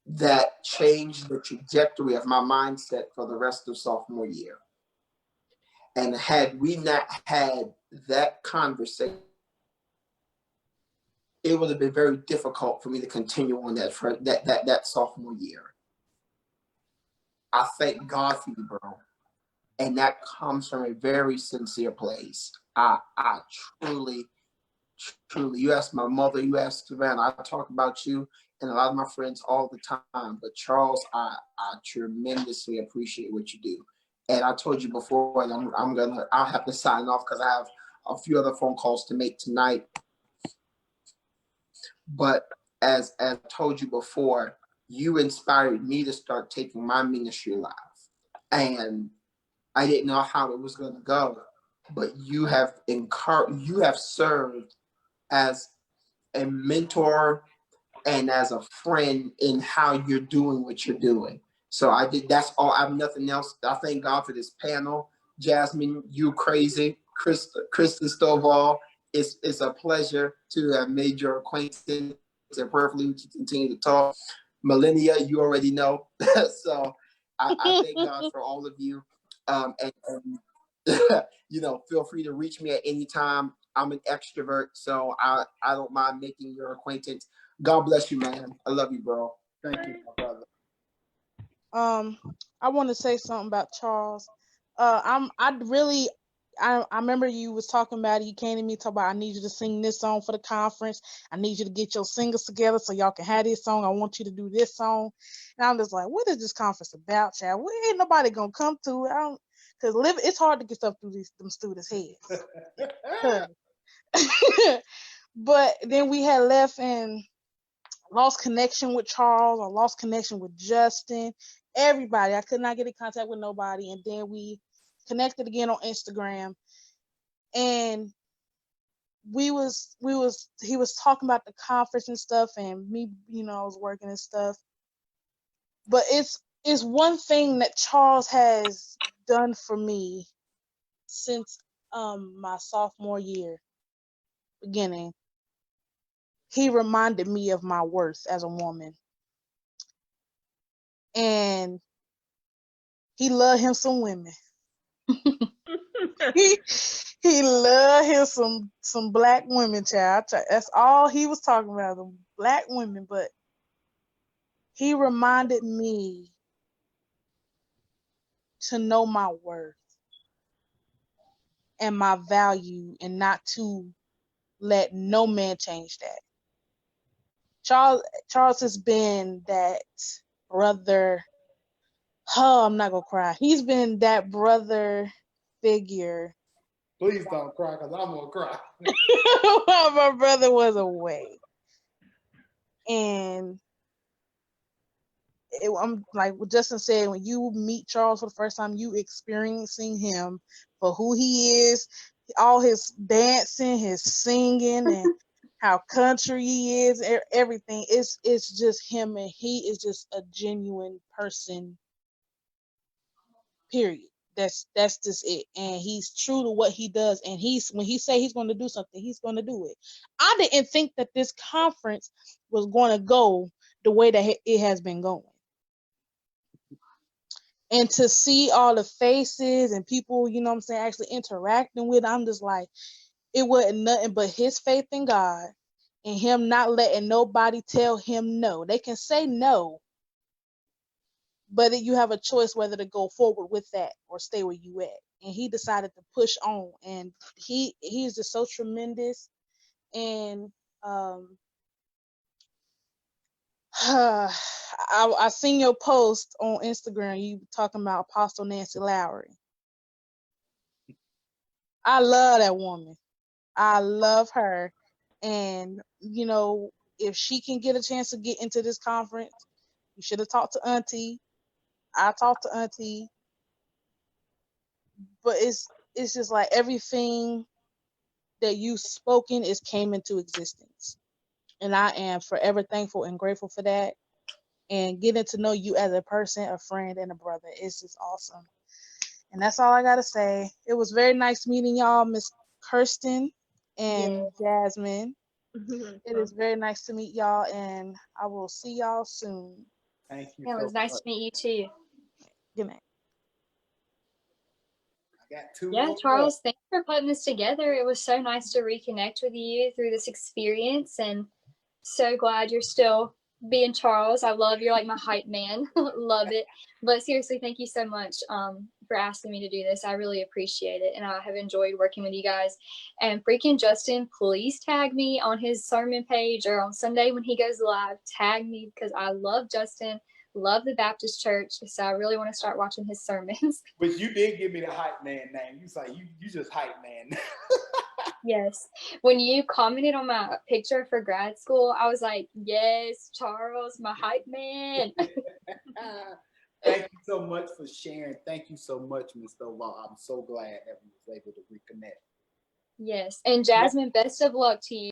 that changed the trajectory of my mindset for the rest of sophomore year. And had we not had that conversation, it would have been very difficult for me to continue on that sophomore year. I thank God for you, bro. And that comes from a very sincere place. I truly, you ask my mother, you ask Savannah, I talk about you and a lot of my friends all the time. But Charles, I tremendously appreciate what you do. And I told you before, and I'll have to sign off because I have a few other phone calls to make tonight. But as I told you before, you inspired me to start taking my ministry live. And I didn't know how it was going to go, but you have served as a mentor and as a friend in how you're doing what you're doing. So that's all. I have nothing else. I thank God for this panel. Jasmine, you crazy. Kristen Stovall, it's a pleasure to have made your acquaintance and prayerfully to continue to talk. Millennia, you already know. So I thank God for all of you. And you know, feel free to reach me at any time. I'm an extrovert, so I don't mind making your acquaintance. God bless you, man. I love you, bro. Thank you, my brother. I want to say something about Charles. I remember you was talking about it. You came to me talk about I need you to sing this song for the conference. I need you to get your singers together so y'all can have this song. I want you to do this song. And I'm just like, what is this conference about, child? We ain't nobody gonna come to it. Cause it's hard to get stuff through them students' heads. But then we had left and lost connection with Charles. I lost connection with Justin. Everybody. I could not get in contact with nobody. And then we connected again on Instagram. And he was talking about the conference and stuff, and me, I was working and stuff. But it's one thing that Charles has done for me since my sophomore year beginning. He reminded me of my worth as a woman. And he loved him some women. he loved him some black women, child. That's all he was talking about, the black women. But he reminded me to know my worth and my value, and not to let no man change that. Charles has been that brother. Oh, I'm not gonna cry. He's been that brother figure. Please don't cry, because I'm gonna cry. While my brother was away. And I'm like what Justin said, when you meet Charles for the first time, you experiencing him for who he is, all his dancing, his singing, and how country he is, everything. It's just him, and he is just a genuine person. Period. That's just it. And he's true to what he does. And when he say he's going to do something, he's going to do it. I didn't think that this conference was going to go the way that it has been going. And to see all the faces and people, actually interacting with, I'm just like, it wasn't nothing but his faith in God and him not letting nobody tell him no. They can say no, but you have a choice whether to go forward with that or stay where you at. And he decided to push on, and he's just so tremendous. And I seen your post on Instagram. You talking about Apostle Nancy Lowry. I love that woman. I love her. And if she can get a chance to get into this conference, you should have talked to Auntie. I talked to Auntie. But it's just like everything that you've spoken came into existence. And I am forever thankful and grateful for that. And getting to know you as a person, a friend, and a brother is just awesome. And that's all I got to say. It was very nice meeting y'all, Miss Kirsten and Jasmine. It is very nice to meet y'all, and I will see y'all soon. Thank you. Yeah, it was nice to meet you too. Good night. I got two Yeah, more Charles, thanks for putting this together. It was so nice to reconnect with you through this experience, and so glad you're still being Charles. I love you're like my hype man. Love it. But seriously, thank you so much for asking me to do this. I really appreciate it, and I have enjoyed working with you guys. And freaking Justin, please tag me on his sermon page, or on Sunday when he goes live. Tag me, because I love Justin. Love the Baptist church, so I really want to start watching his sermons. But you did give me the hype man name. You say you just hype man. Yes. When you commented on my picture for grad school, I was like, yes, Charles, my hype man. Thank you so much for sharing. Thank you so much, Mr. Law. I'm so glad that we was able to reconnect. Yes. And Jasmine, best of luck to you.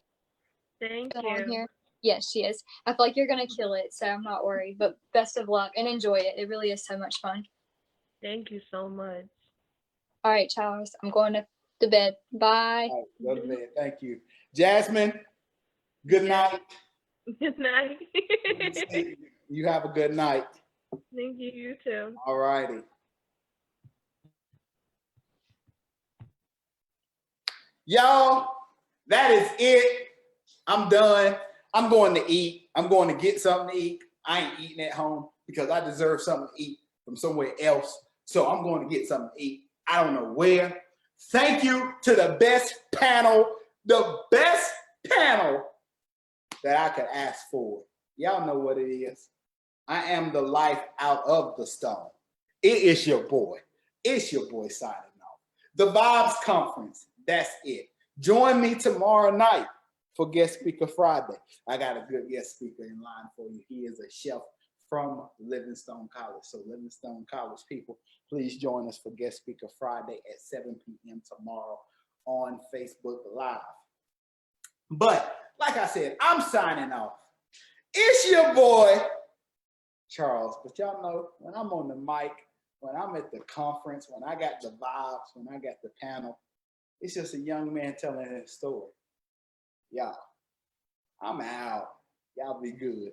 Thank On you. here. Yes, she is. I feel like you're going to kill it, so I'm not worried. But best of luck and enjoy it. It really is so much fun. Thank you so much. All right, Charles, I'm going to bed. Bye. All right, go to bed. Thank you. Jasmine, good night. Good night. You have a good night. Thank you. You too. All righty. Y'all, that is it. I'm done. I'm going to eat. I'm going to get something to eat. I ain't eating at home because I deserve something to eat from somewhere else. So I'm going to get something to eat. I don't know where. Thank you to the best panel that I could ask for. Y'all know what it is. I am the life out of the stone. It is your boy. It's your boy signing off. The Vibes Conference. That's it. Join me tomorrow night for Guest Speaker Friday. I got a good guest speaker in line for you. He is a chef from Livingstone College. So Livingstone College people, please join us for Guest Speaker Friday at 7 p.m. tomorrow on Facebook Live. But like I said, I'm signing off. It's your boy, Charles. But y'all know when I'm on the mic, when I'm at the conference, when I got the vibes, when I got the panel, it's just a young man telling his story. Y'all, I'm out. Y'all be good.